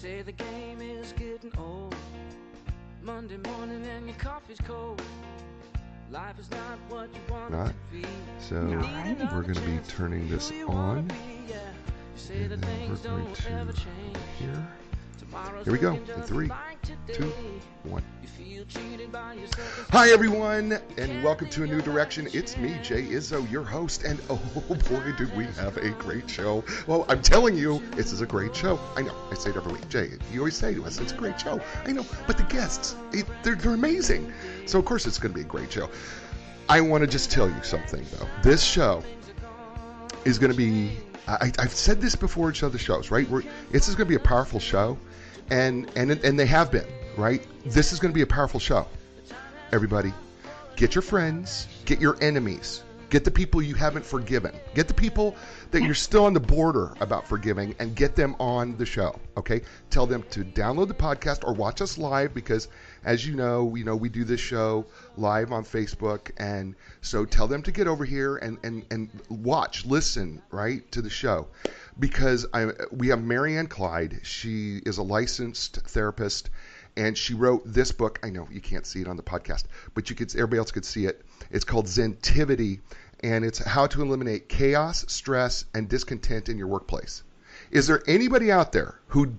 say the game is getting old. Monday morning and your coffee's cold. Life is not what you want it to be. So we're going to be turning this on, and then we're going to here. Here we go. In 3, 2, 1. Hi everyone, and welcome to A New Direction. It's me, Jay Izzo, your host, and oh boy, do we have a great show. Well, I'm telling you, this is a great show. I know, I say it every week. Jay, you always say to us, it's a great show. I know, but the guests, they're amazing. So of course it's going to be a great show. I want to just tell you something, though. This show is going to be, I've said this before each other shows, right? This is going to be a powerful show, and they have been, right? This is going to be a powerful show. Everybody, get your friends, get your enemies, get the people you haven't forgiven, get the people that you're still on the border about forgiving, and get them on the show, okay? Tell them to download the podcast or watch us live, because as you know, we do this show live on Facebook, and so tell them to get over here and watch, listen, right, to the show, because we have Marianne Clyde. She is a licensed therapist, and she wrote this book. I know you can't see it on the podcast, but everybody else could see it. It's called Zentivity, and it's how to eliminate chaos, stress, and discontent in your workplace. Is there anybody out there who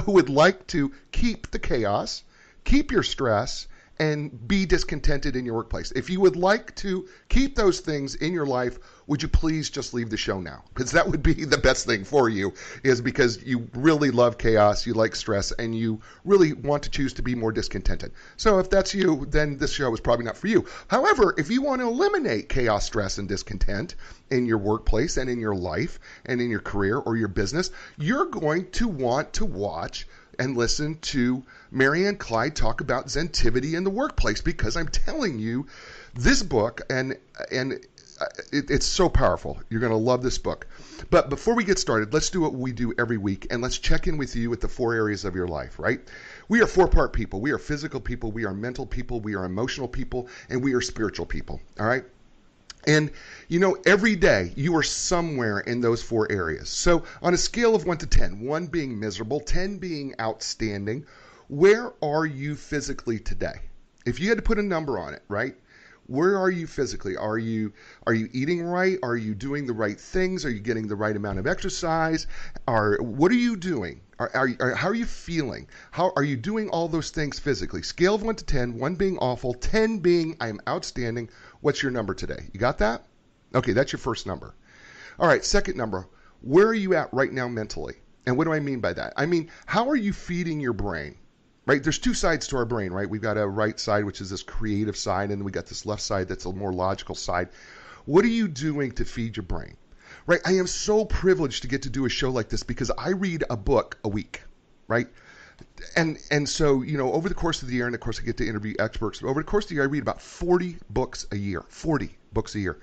would like to keep the chaos, keep your stress, and be discontented in your workplace? If you would like to keep those things in your life, would you please just leave the show now? Because that would be the best thing for you, is because you really love chaos, you like stress, and you really want to choose to be more discontented. So if that's you, then this show is probably not for you. However, if you want to eliminate chaos, stress, and discontent in your workplace and in your life and in your career or your business, you're going to want to watch and listen to Marianne Clyde talk about Zentivity in the workplace, because I'm telling you, this book, and it's so powerful. You're going to love this book. But before we get started, let's do what we do every week, and let's check in with you with the 4 areas of your life, right? We are 4-part people. We are physical people, we are mental people, we are emotional people, and we are spiritual people, all right? And, every day you are somewhere in those 4 areas. So on a scale of 1 to 10, 1 being miserable, 10 being outstanding, where are you physically today? If you had to put a number on it, right? Where are you physically? Are you eating right? Are you doing the right things? Are you getting the right amount of exercise? What are you doing? How are you feeling? How are you doing all those things physically? Scale of 1 to 10, 1 being awful, 10 being I'm outstanding. What's your number today? You got that? Okay, that's your first number. All right, second number. Where are you at right now mentally? And what do I mean by that? I mean, how are you feeding your brain? Right? There's 2 sides to our brain, right? We've got a right side, which is this creative side, and then we got this left side that's a more logical side. What are you doing to feed your brain? Right? I am so privileged to get to do a show like this, because I read a book a week, right? And so, over the course of the year, and of course I get to interview experts, but over the course of the year, I read about 40 books a year, 40 books a year.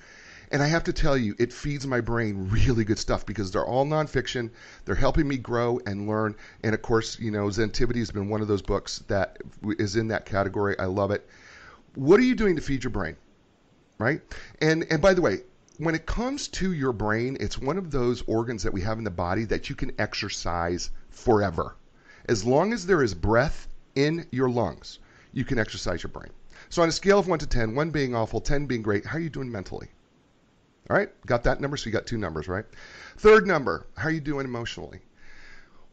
And I have to tell you, it feeds my brain really good stuff, because they're all nonfiction. They're helping me grow and learn. And of course, Zentivity has been one of those books that is in that category. I love it. What are you doing to feed your brain? Right? And by the way, when it comes to your brain, it's one of those organs that we have in the body that you can exercise forever. As long as there is breath in your lungs, you can exercise your brain. So on a scale of 1 to 10, 1 being awful, 10 being great, how are you doing mentally? All right, got that number? So you got 2 numbers, right? Third number, how are you doing emotionally?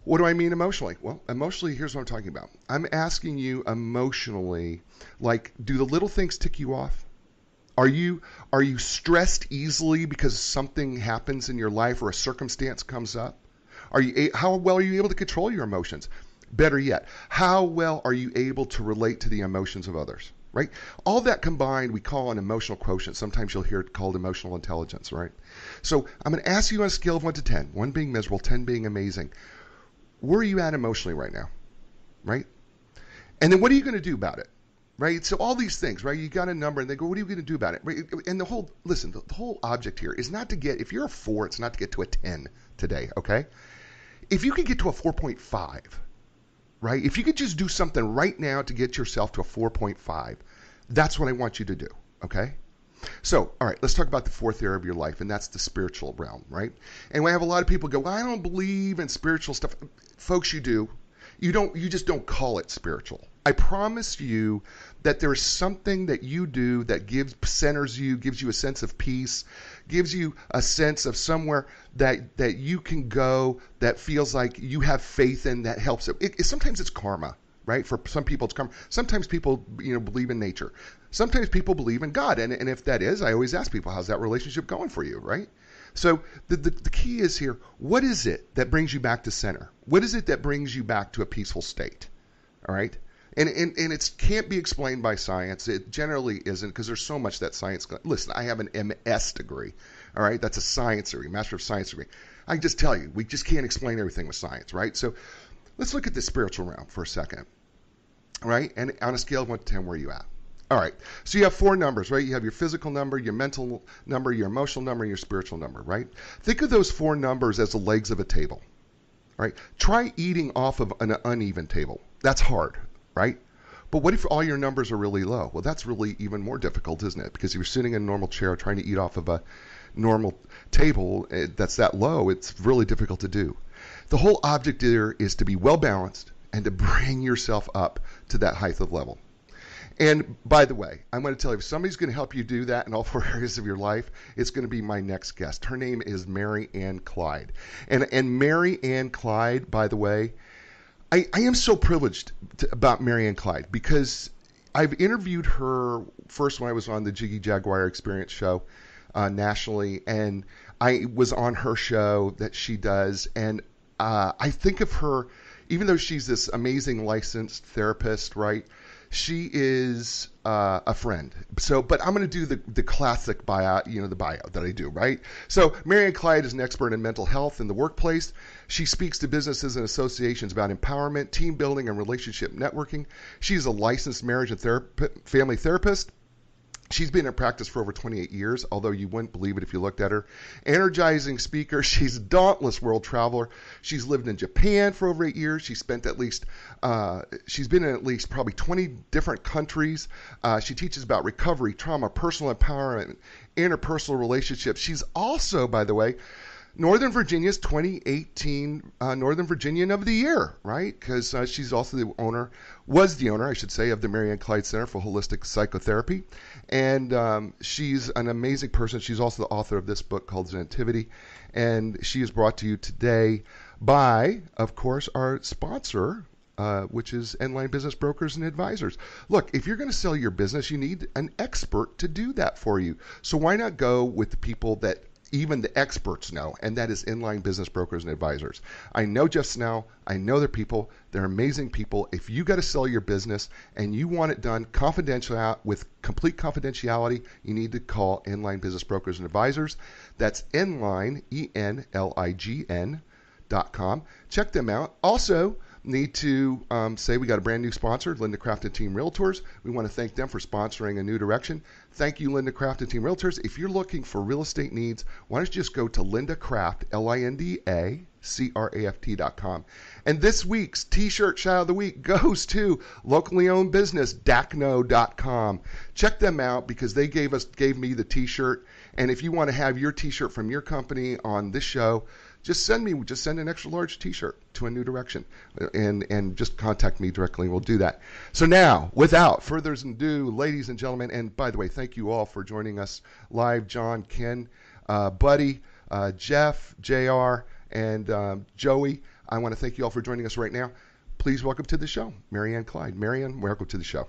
What do I mean emotionally? Well, emotionally, here's what I'm talking about. I'm asking you emotionally, like, do the little things tick you off? Are you stressed easily because something happens in your life or a circumstance comes up? How well are you able to control your emotions? Better yet, how well are you able to relate to the emotions of others? Right? All that combined we call an emotional quotient. Sometimes you'll hear it called emotional intelligence, right? So I'm going to ask you on a scale of 1 to 10, 1 being miserable, 10 being amazing. Where are you at emotionally right now? Right? And then what are you going to do about it? Right? So all these things, right? You got a number and they go, what are you going to do about it? Right? And the whole object here is not to get, if you're a 4, it's not to get to a 10 today, okay? If you could get to a 4.5, right? If you could just do something right now to get yourself to a 4.5, that's what I want you to do, okay? So, all right, let's talk about the 4th area of your life, and that's the spiritual realm, right? And we have a lot of people go, well, I don't believe in spiritual stuff. Folks, you do. You just don't call it spiritual. I promise you that there's something that you do that centers you, gives you a sense of peace, gives you a sense of somewhere that you can go that feels like you have faith in, that helps. Sometimes it's karma, right? For some people it's karma. Sometimes people, believe in nature. Sometimes people believe in God. And if that is, I always ask people, how's that relationship going for you, right? So the key is here, what is it that brings you back to center? What is it that brings you back to a peaceful state? All right? And it can't be explained by science. It generally isn't, because there's so much that science... Listen, I have an MS degree, all right? That's a science degree, Master of Science degree. I can just tell you, we just can't explain everything with science, right? So let's look at the spiritual realm for a second, right? And on a scale of 1 to 10, where are you at? All right, so you have 4 numbers, right? You have your physical number, your mental number, your emotional number, and your spiritual number, right? Think of those 4 numbers as the legs of a table, right? Try eating off of an uneven table. That's hard, right? But what if all your numbers are really low? Well, that's really even more difficult, isn't it? Because if you're sitting in a normal chair trying to eat off of a normal table that's that low, it's really difficult to do. The whole object there is to be well-balanced and to bring yourself up to that height of level. And by the way, I'm going to tell you, if somebody's going to help you do that in all 4 areas of your life, it's going to be my next guest. Her name is Marianne Clyde. And Marianne Clyde, by the way, I am so privileged about Marianne Clyde, because I've interviewed her first when I was on the Jiggy Jaguar Experience show nationally, and I was on her show that she does, and I think of her, even though she's this amazing licensed therapist, right? She is a friend. So, but I'm going to do the classic bio, the bio that I do, right? So Marianne Clyde is an expert in mental health in the workplace. She speaks to businesses and associations about empowerment, team building, and relationship networking. She's a licensed marriage and family therapist. She's been in practice for over 28 years, although you wouldn't believe it if you looked at her. Energizing speaker. She's a dauntless world traveler. She's lived in Japan for over 8 years. She's been in at least probably 20 different countries. She teaches about recovery, trauma, personal empowerment, interpersonal relationships. She's also, by the way, Northern Virginia's 2018 Northern Virginian of the Year, right? Because she's also was the owner, I should say, of the Marianne Clyde Center for Holistic Psychotherapy. And she's an amazing person. She's also the author of this book called Zentivity. And she is brought to you today by, of course, our sponsor, which is Enline Business Brokers and Advisors. Look, if you're going to sell your business, you need an expert to do that for you. So why not go with the people that even the experts know, and that is Inline Business Brokers and Advisors. I know Jeff Snell. I know their people. They're amazing people. If you got to sell your business and you want it done with complete confidentiality, you need to call Inline Business Brokers and Advisors. That's Inline, ENLIGN.com. Check them out. Also, need to say we got a brand new sponsor, Linda Craft and Team Realtors. We want to thank them for sponsoring A New Direction. Thank you, Linda Craft and Team Realtors. If you're looking for real estate needs, why don't you just go to Linda Craft, LINDACRAFT.com. And this week's T-shirt shout of the week goes to locally owned business, DACNO.com. Check them out because they gave me the T-shirt. And if you want to have your T-shirt from your company on this show, just send an extra large T-shirt to A New Direction and just contact me directly and we'll do that. So now, without further ado, ladies and gentlemen, and by the way, thank you all for joining us live, John, Ken, Buddy, Jeff, JR, and Joey. I want to thank you all for joining us right now. Please welcome to the show, Marianne Clyde. Marianne, welcome to the show.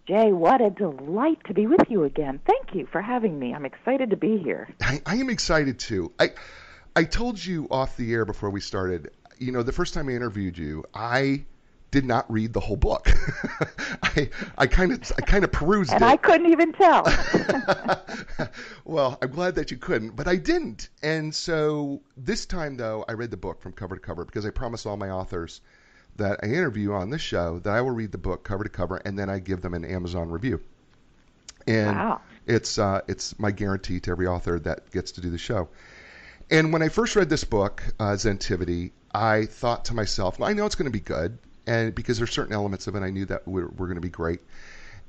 Jay, what a delight to be with you again. Thank you for having me. I'm excited to be here. I am excited too. I told you off the air before we started, the first time I interviewed you, I did not read the whole book. I kind of perused it. And I couldn't even tell. Well, I'm glad that you couldn't, but I didn't. And so this time, though, I read the book from cover to cover because I promise all my authors that I interview on this show that I will read the book cover to cover and then I give them an Amazon review. And wow. It's my guarantee to every author that gets to do the show. And when I first read this book, Zentivity, I thought to myself, well, I know it's going to be good, and because there's certain elements of it I knew that were going to be great.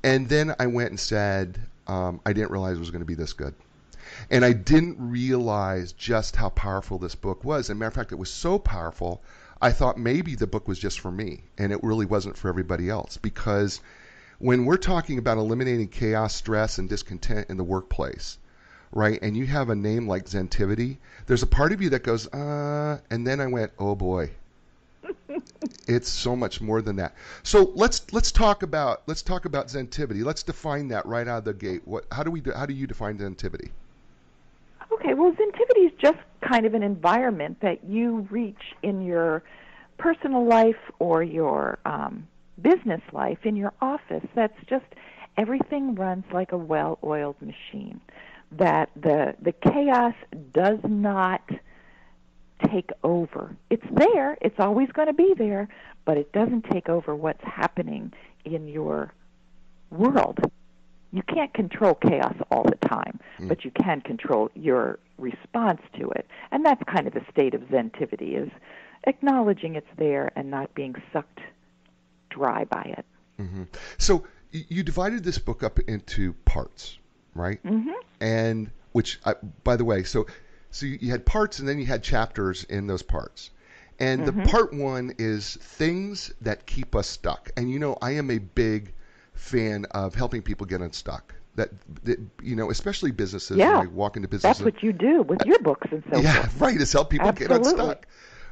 And then I went and said, I didn't realize it was going to be this good. And I didn't realize just how powerful this book was. As a matter of fact, it was so powerful, I thought maybe the book was just for me, and it really wasn't for everybody else. Because when we're talking about eliminating chaos, stress, and discontent in the workplace, right, and you have a name like Zentivity, there's a part of you that goes, and then I went, oh boy, it's so much more than that. So let's talk about Zentivity. Let's define that right out of the gate. How do you define Zentivity? Okay, well, Zentivity is just kind of an environment that you reach in your personal life or your business life, in your office. That's just everything runs like a well-oiled machine. That the chaos does not take over. It's there. It's always going to be there, but it doesn't take over what's happening in your world. You can't control chaos all the time, but you can control your response to it. And that's kind of the state of Zentivity, is acknowledging it's there and not being sucked dry by it. Mm-hmm. So you divided this book up into parts, right? Mm-hmm. And which, by the way, so you had parts and then you had chapters in those parts. And the part one is things that keep us stuck. And I am a big fan of helping people get unstuck. That especially businesses. Yeah, when I walk into businesses. That's what you do with your books and so forth. Yeah, right. Is help people Absolutely. get unstuck,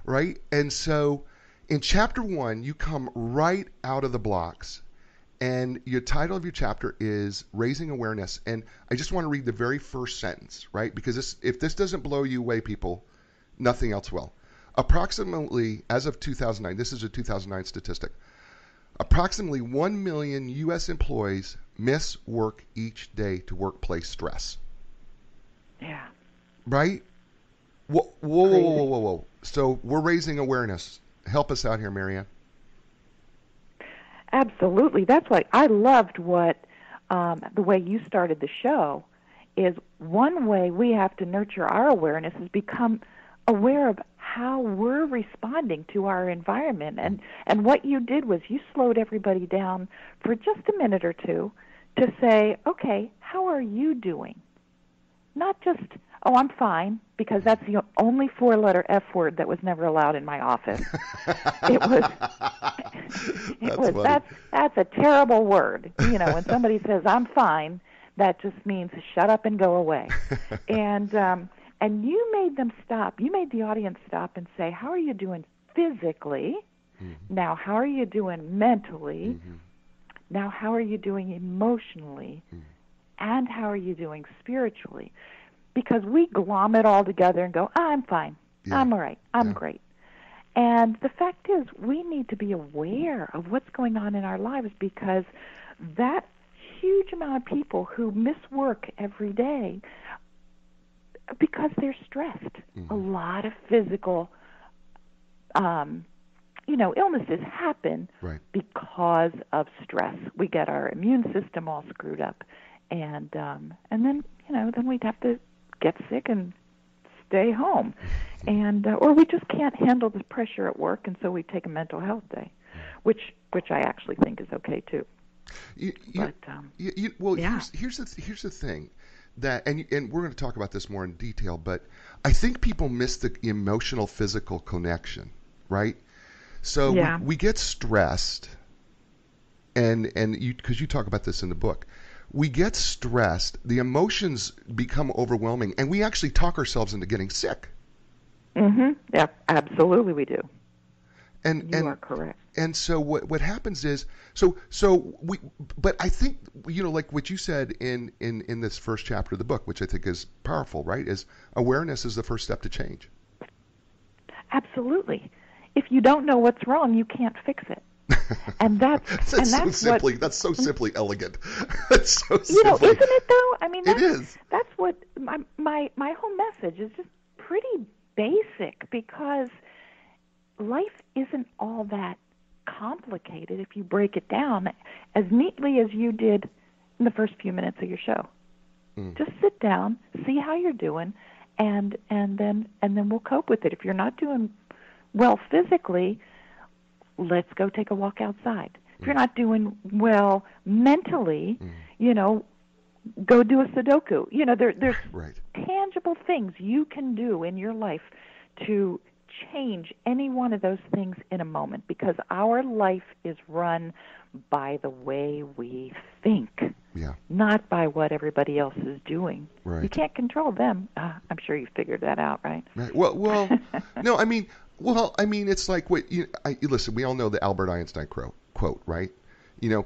right? And so, in chapter 1, you come right out of the blocks, and your title of your chapter is Raising Awareness. And I just want to read the very first sentence, right? Because if this doesn't blow you away, people, nothing else will. Approximately, as of 2009, this is a 2009 statistic. Approximately 1 million U.S. employees miss work each day to workplace stress. Yeah. Right? Whoa. So we're raising awareness. Help us out here, Marianne. Absolutely. That's why I loved the way you started the show. Is one way we have to nurture our awareness is become aware of how we're responding to our environment. And what you did was you slowed everybody down for just a minute or two to say, okay, how are you doing? Not just, oh, I'm fine, because that's the only 4-letter F word that was never allowed in my office. That's a terrible word. When somebody says, I'm fine, that just means shut up and go away. And you made them stop. You made the audience stop and say, how are you doing physically? Mm-hmm. Now, how are you doing mentally? Mm-hmm. Now, how are you doing emotionally? Mm-hmm. And how are you doing spiritually? Because we glom it all together and go, I'm fine. Yeah. I'm all right. I'm great. And the fact is, we need to be aware of what's going on in our lives, because that huge amount of people who miss work every day because they're stressed. Mm-hmm. A lot of physical, illnesses happen because of stress. We get our immune system all screwed up, and then we'd have to get sick and stay home, and or we just can't handle the pressure at work, and so we take a mental health day, which I actually think is okay too. Here's the thing. That and we're going to talk about this more in detail, but I think people miss the emotional physical connection, right? So we get stressed, and because you talk about this in the book, we get stressed, the emotions become overwhelming, and we actually talk ourselves into getting sick. Mm-hmm. Yeah, absolutely we do. And you are correct. And so what happens is but I think like what you said in this first chapter of the book, which I think is powerful, right? Is awareness is the first step to change. Absolutely. If you don't know what's wrong, you can't fix it. And that's so simply elegant. That's so simply. Isn't it though? I mean, it is. That's what my whole message is, just pretty basic, because life isn't all that complicated if you break it down as neatly as you did in the first few minutes of your show. Just sit down, see how you're doing, and then we'll cope with it. If you're not doing well physically, let's go take a walk outside. If you're not doing well mentally, go do a Sudoku. There's tangible things you can do in your life to change any one of those things in a moment, because our life is run by the way we think, not by what everybody else is doing. Right. You can't control them. I'm sure you figured that out, right? Right. Well, no, I mean, it's like listen, we all know the Albert Einstein quote, right?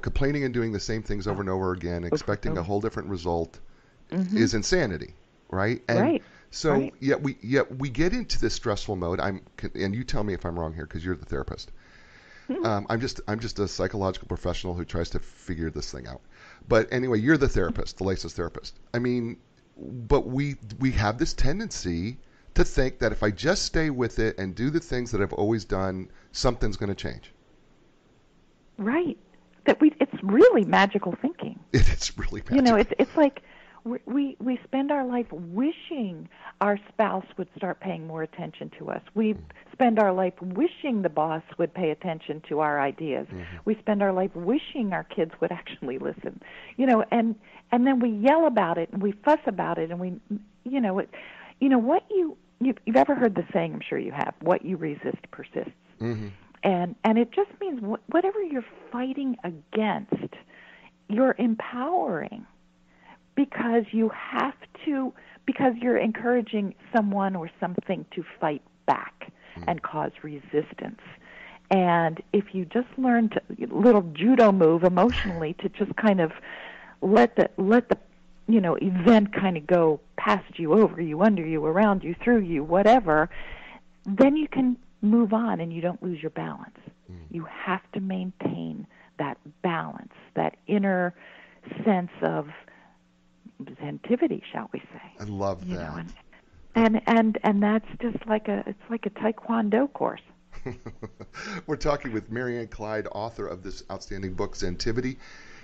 Complaining and doing the same things over and over again, expecting a whole different result is insanity, right? And right. so right. yet we get into this stressful mode. And you tell me if I'm wrong here, because you're the therapist. I'm just a psychological professional who tries to figure this thing out. But anyway, you're the therapist, the licensed therapist. I mean, but we have this tendency to think that if I just stay with it and do the things that I've always done, something's going to change. Right. It's really magical thinking. It's really magical. It's like we spend our life wishing our spouse would start paying more attention to us. We spend our life wishing the boss would pay attention to our ideas. We spend our life wishing our kids would actually listen. And then we yell about it and we fuss about it, and what you've ever heard the saying, I'm sure you have, what you resist persists. And it just means whatever you're fighting against, you're empowering, because because you're encouraging someone or something to fight back and cause resistance. And if you just learn little judo move emotionally to just kind of let the event kind of go past you, over you, under you, around you, through you, whatever, then you can move on and you don't lose your balance. You have to maintain that balance, that inner sense of zentivity, shall we say? I love that. And that's just it's like a taekwondo course. We're talking with Marianne Clyde, author of this outstanding book, Zentivity.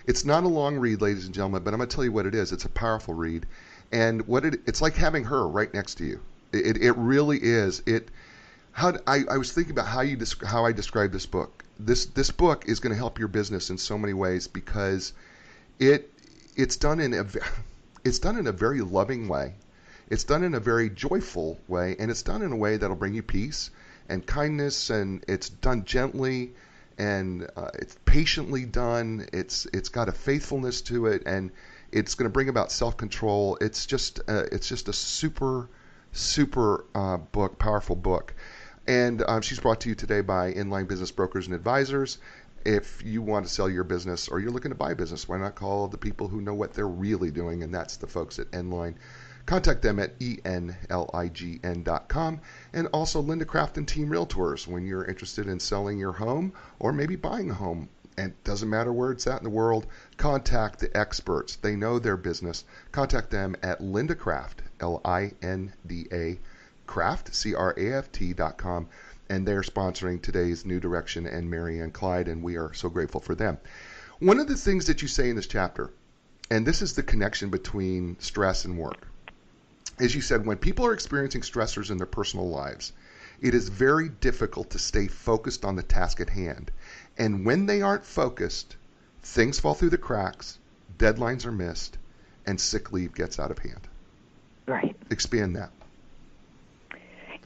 It's not a long read, ladies and gentlemen, but I'm going to tell you what it is. It's a powerful read, and it's like having her right next to you. It really is. I was thinking about how I describe this book. This book is going to help your business in so many ways, because it's done in a very loving way. It's done in a very joyful way, and it's done in a way that'll bring you peace and kindness, and it's done gently, and it's patiently done. It's got a faithfulness to it, and it's going to bring about self-control. It's just a super book, powerful book. And she's brought to you today by Inline Business Brokers and Advisors. If you want to sell your business or you're looking to buy a business, why not call the people who know what they're really doing, and that's the folks at Inline. Contact them at enlign.com, and also Linda Craft and Team Realtors when you're interested in selling your home or maybe buying a home. And it doesn't matter where it's at in the world, contact the experts. They know their business. Contact them at Linda Craft, Linda Craft, Craft.com, and they're sponsoring today's New Direction and Marianne Clyde, and we are so grateful for them. One of the things that you say in this chapter, and this is the connection between stress and work, as you said, when people are experiencing stressors in their personal lives, it is very difficult to stay focused on the task at hand. And when they aren't focused, things fall through the cracks, deadlines are missed, and sick leave gets out of hand. Right. Expand that.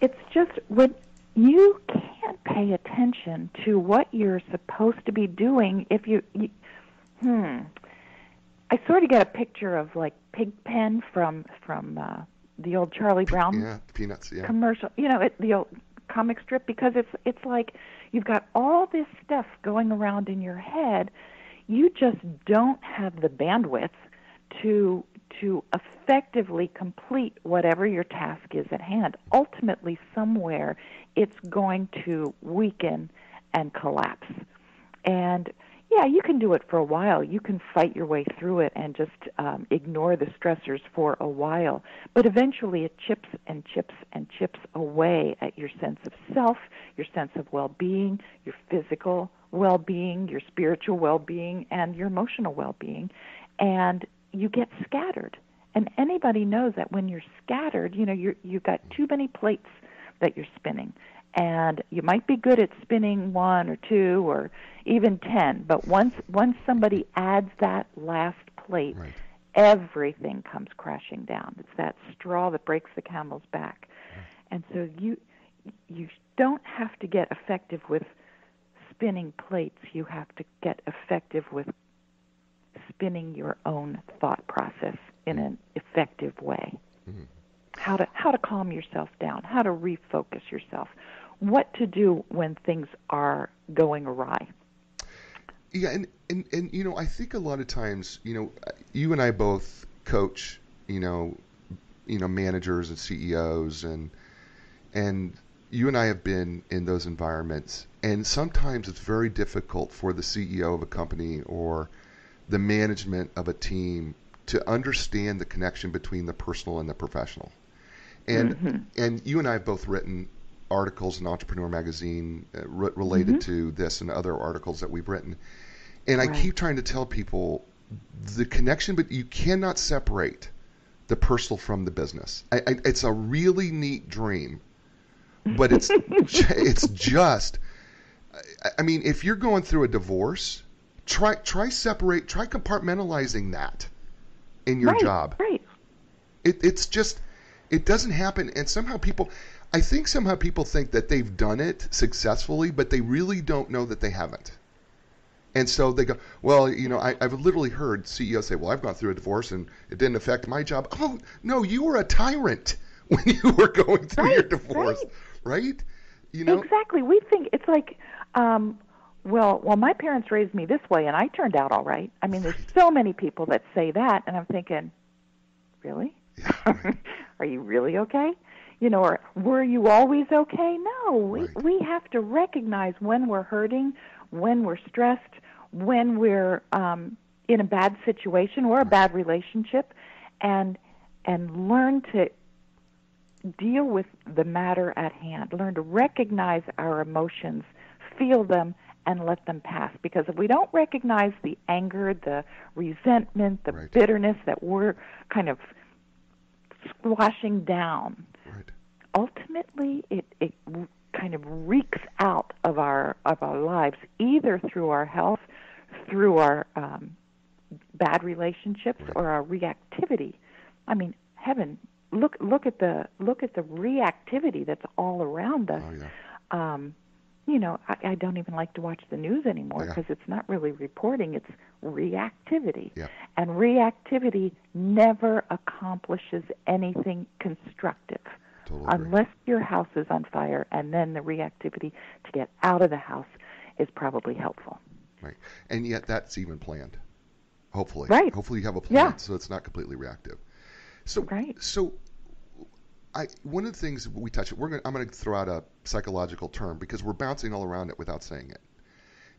It's just when you can't pay attention to what you're supposed to be doing if I sort of get a picture of like Pigpen from the old Charlie Brown Peanuts, commercial, the old comic strip, because it's like you've got all this stuff going around in your head. You just don't have the bandwidth to effectively complete whatever your task is at hand. Ultimately, somewhere, it's going to weaken and collapse. And yeah, you can do it for a while. You can fight your way through it and just ignore the stressors for a while. But eventually it chips and chips and chips away at your sense of self, your sense of well-being, your physical well-being, your spiritual well-being, and your emotional well-being. And you get scattered. And anybody knows that when you're scattered, you've got too many plates that you're spinning. And you might be good at spinning 1 or 2 or even 10, but once somebody adds that last plate, right, everything comes crashing down. It's that straw that breaks the camel's back. Right. And so you don't have to get effective with spinning plates. You have to get effective with spinning your own thought process in an effective way. Mm-hmm. How to calm yourself down, how to refocus yourself, what to do when things are going awry. Yeah, and you know, I think a lot of times, you know, you and I both coach, you know, managers and CEOs, and you and I have been in those environments, and sometimes it's very difficult for the CEO of a company or the management of a team to understand the connection between the personal and the professional. And and you and I have both written articles in Entrepreneur Magazine related to this and other articles that we've written. And I keep trying to tell people the connection, but you cannot separate the personal from the business. It's a really neat dream, but it's just, I mean, if you're going through a divorce, try compartmentalizing that in your job. Right. It's just, it doesn't happen. And I think somehow people think that they've done it successfully, but they really don't know that they haven't. And so they go, well, you know, I've literally heard CEOs say, well, I've gone through a divorce and it didn't affect my job. Oh, no, you were a tyrant when you were going through your divorce, right? You know? Exactly. We think it's like, well, my parents raised me this way and I turned out all right. I mean, there's so many people that say that, and I'm thinking, really? Yeah, right. Are you really okay? You know, or were you always okay? No, we have to recognize when we're hurting, when we're stressed, when we're in a bad situation or a bad relationship, and learn to deal with the matter at hand. Learn to recognize our emotions, feel them, and let them pass. Because if we don't recognize the anger, the resentment, the bitterness that we're kind of squashing down, ultimately it kind of reeks out of our lives, either through our health, through our bad relationships, or our reactivity. I mean, heaven, look at the reactivity that's all around us. Oh, yeah. You know, I don't even like to watch the news anymore because it's not really reporting, it's reactivity. Yeah. And reactivity never accomplishes anything constructive. Unless your house is on fire, and then the reactivity to get out of the house is probably helpful. Right. And yet that's even planned, hopefully. Right. Hopefully you have a plan so it's not completely reactive. So, so one of the things we touch, I'm going to throw out a psychological term because we're bouncing all around it without saying it.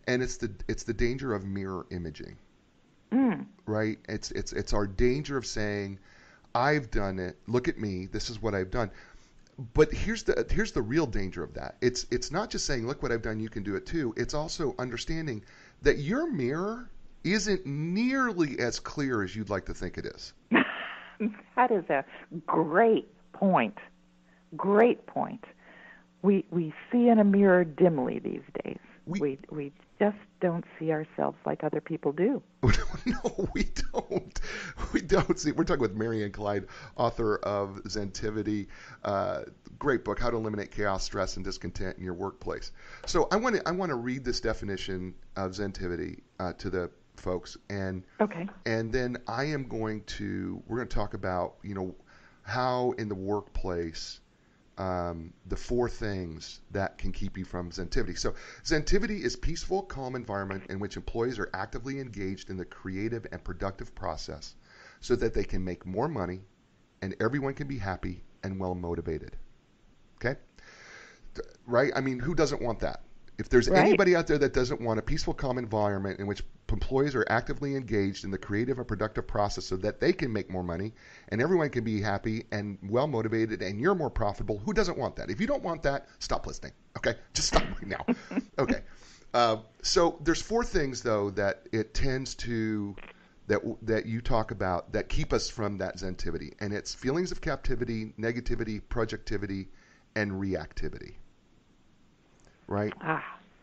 And it's the danger of mirror imaging. Right? It's our danger of saying, I've done it, look at me, this is what I've done. But here's the real danger of that. It's not just saying, look what I've done, you can do it too. It's also understanding that your mirror isn't nearly as clear as you'd like to think it is. That is a great point. Great point. We see in a mirror dimly these days. We just don't see ourselves like other people do. No, we don't. We don't see. We're talking with Marianne Clyde, author of Zentivity, great book, How to Eliminate Chaos, Stress, and Discontent in Your Workplace. So I want to read this definition of Zentivity to the folks, and then we're going to talk about, you know, how in the workplace. The 4 things that can keep you from Zentivity. So Zentivity is peaceful, calm environment in which employees are actively engaged in the creative and productive process so that they can make more money and everyone can be happy and well motivated. Okay? Right? I mean, who doesn't want that? If there's anybody out there that doesn't want a peaceful, calm environment in which employees are actively engaged in the creative and productive process so that they can make more money and everyone can be happy and well motivated and you're more profitable, who doesn't want that? If you don't want that, stop listening. Okay? Just stop right now. Okay. So there's 4 things, though, that it tends to that you talk about that keep us from that Zentivity. And it's feelings of captivity, negativity, projectivity, and reactivity. Right?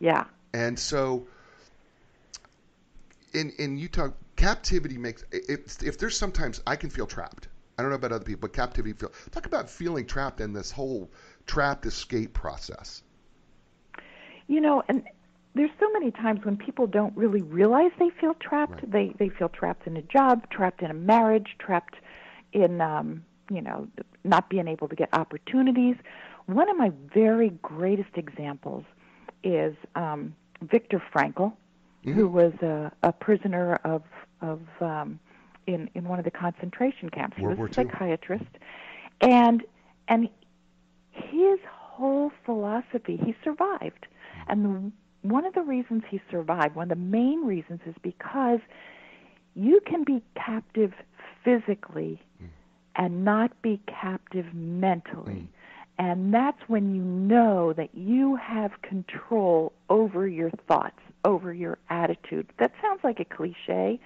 Yeah. And so, in you talk, captivity makes, if there's sometimes I can feel trapped. I don't know about other people, but captivity talk about feeling trapped in this whole trapped escape process. And there's so many times when people don't really realize they feel trapped. Right. They feel trapped in a job, trapped in a marriage, trapped in, not being able to get opportunities. One of my very greatest examples is Viktor Frankl, who was a prisoner of in one of the concentration camps. He was a psychiatrist, and his whole philosophy, he survived, and one of the reasons he survived, one of the main reasons, is because you can be captive physically and not be captive mentally. And that's when you know that you have control over your thoughts, over your attitude. That sounds like a cliche,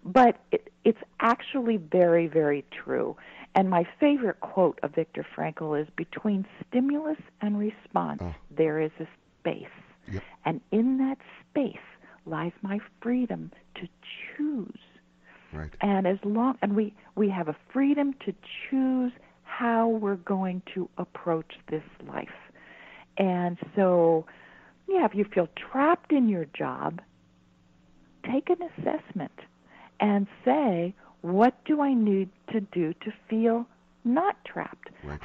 but it's actually very, very true. And my favorite quote of Viktor Frankl is, "Between stimulus and response, there is a space. Yep. And in that space lies my freedom to choose." Right. And we have a freedom to choose how we're going to approach this life. And so, if you feel trapped in your job, take an assessment and say, what do I need to do to feel not trapped? Right.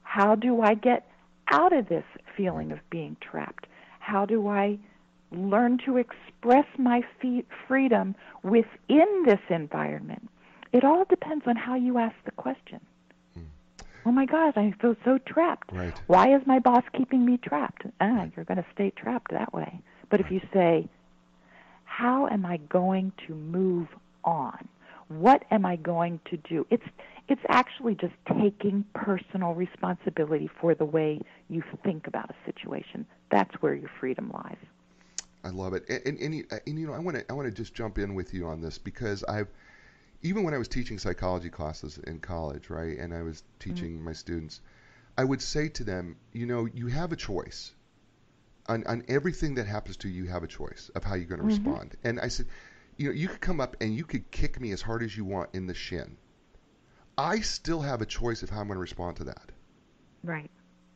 How do I get out of this feeling of being trapped? How do I learn to express my freedom within this environment? It all depends on how you ask the question. Oh my God, I feel so trapped. Right. Why is my boss keeping me trapped? You're going to stay trapped that way. But if you say, how am I going to move on? What am I going to do? It's actually just taking personal responsibility for the way you think about a situation. That's where your freedom lies. I love it. And I want to just jump in with you on this, because even when I was teaching psychology classes in college, right, and I was teaching my students, I would say to them, you have a choice. On everything that happens to you, you have a choice of how you're going to respond. And I said, you could come up and you could kick me as hard as you want in the shin. I still have a choice of how I'm going to respond to that. Right.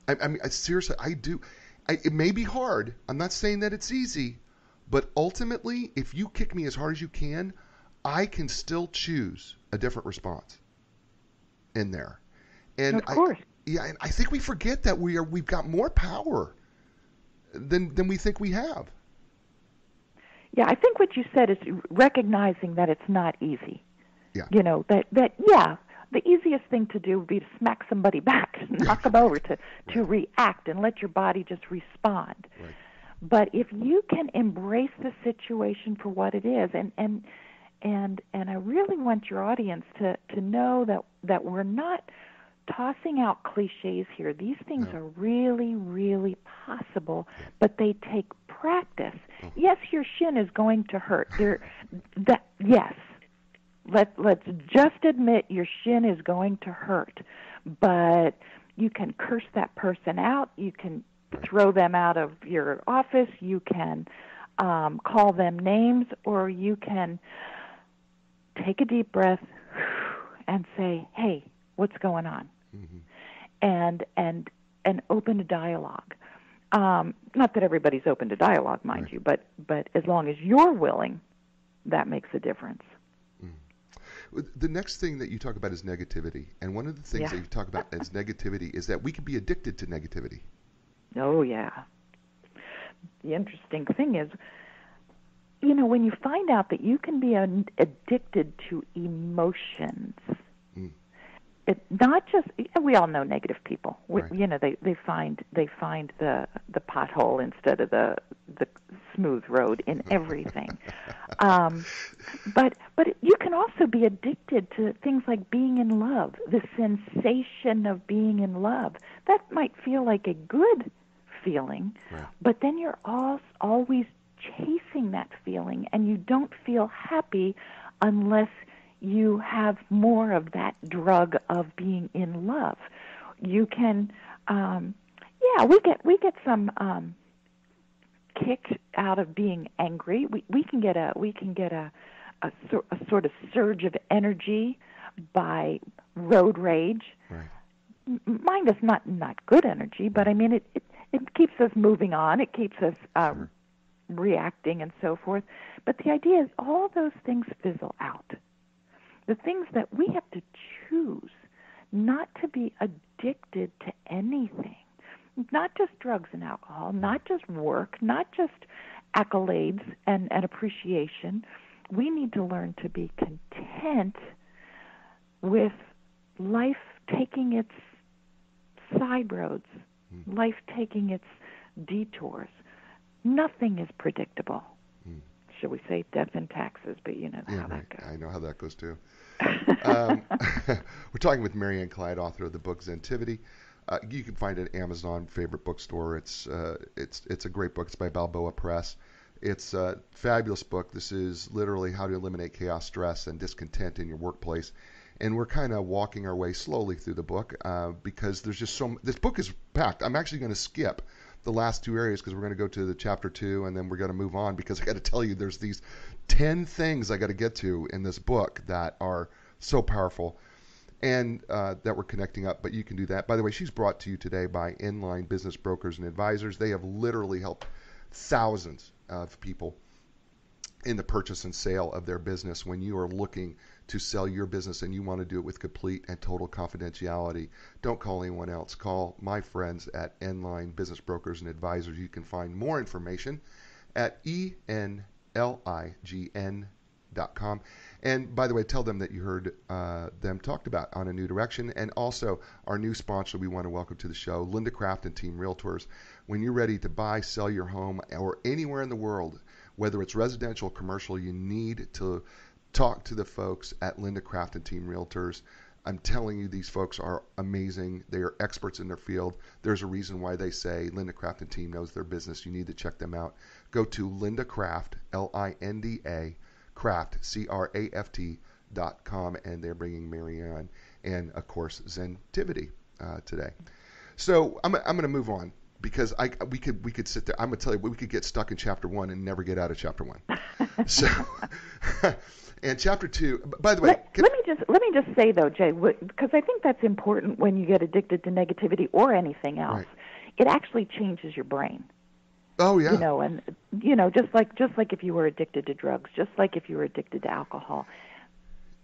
I mean, seriously, I do. It may be hard. I'm not saying that it's easy. But ultimately, if you kick me as hard as you can, I can still choose a different response in there. And of course. And I think we forget that we've got more power than we think we have. Yeah, I think what you said is recognizing that it's not easy. Yeah. The easiest thing to do would be to smack somebody back, knock them over, to react and let your body just respond. Right. But if you can embrace the situation for what it is, and I really want your audience to know that we're not tossing out cliches here. These things are really, really possible, but they take practice. Yes, your shin is going to hurt. Yes. Let's just admit your shin is going to hurt, but you can curse that person out. You can throw them out of your office. You can call them names, or you can take a deep breath and say, "Hey, what's going on?" And open a dialogue. Not that everybody's open to dialogue, mind you, but as long as you're willing, that makes a difference. The next thing that you talk about is negativity. And one of the things that you talk about as negativity is that we can be addicted to negativity. Oh, yeah. The interesting thing is, when you find out that you can be addicted to emotions, not just, we all know negative people. They find the pothole instead of the smooth road in everything. But you can also be addicted to things like being in love, the sensation of being in love. That might feel like a good feeling, but then you're always chasing that feeling, and you don't feel happy unless you have more of that drug of being in love. You can, we get some kick out of being angry. We can get a sort of surge of energy by road rage. mind is not good energy, but I mean it keeps us moving on. It keeps us Sure. reacting and so forth. But the idea is all those things fizzle out. The things that we have to choose not to be addicted to anything, not just drugs and alcohol, not just work, not just accolades and appreciation. We need to learn to be content with life taking its side roads, life taking its detours. Nothing is predictable. Shall we say death and taxes, but you know how that goes. I know how that goes too. We're talking with Marianne Clyde, author of the book Zentivity. You can find it at Amazon favorite bookstore. It's a great book. It's by Balboa Press. It's a fabulous book. This is literally how to eliminate chaos, stress, and discontent in your workplace. And we're kind of walking our way slowly through the book because there's just this book is packed. I'm actually going to skip the last two areas because we're going to go to the chapter 2 and then we're going to move on because I got to tell you there's these 10 things I got to get to in this book that are so powerful and that we're connecting up. But you can do that. By the way, she's brought to you today by Inline Business Brokers and Advisors. They have literally helped thousands of people in the purchase and sale of their business. When you are looking to sell your business and you want to do it with complete and total confidentiality, don't call anyone else. Call my friends at Inline Business Brokers and Advisors. You can find more information at enlign.com. And by the way, tell them that you heard them talked about on A New Direction, and also our new sponsor we want to welcome to the show, Linda Craft and Team Realtors. When you're ready to buy, sell your home, or anywhere in the world, whether it's residential or commercial, you need to talk to the folks at Linda Craft and Team Realtors. I'm telling you, these folks are amazing. They are experts in their field. There's a reason why they say Linda Craft and Team knows their business. You need to check them out. Go to Linda Craft, Linda Craft, Craft.com, and they're bringing Marianne and, of course, Zentivity today. So I'm going to move on because we could sit there. I'm going to tell you, we could get stuck in chapter 1 and never get out of chapter 1. So. And chapter 2, by the way... Let me just say, though, Jay, because I think that's important when you get addicted to negativity or anything else. Right. It actually changes your brain. Oh, yeah. Just like if you were addicted to drugs, just like if you were addicted to alcohol.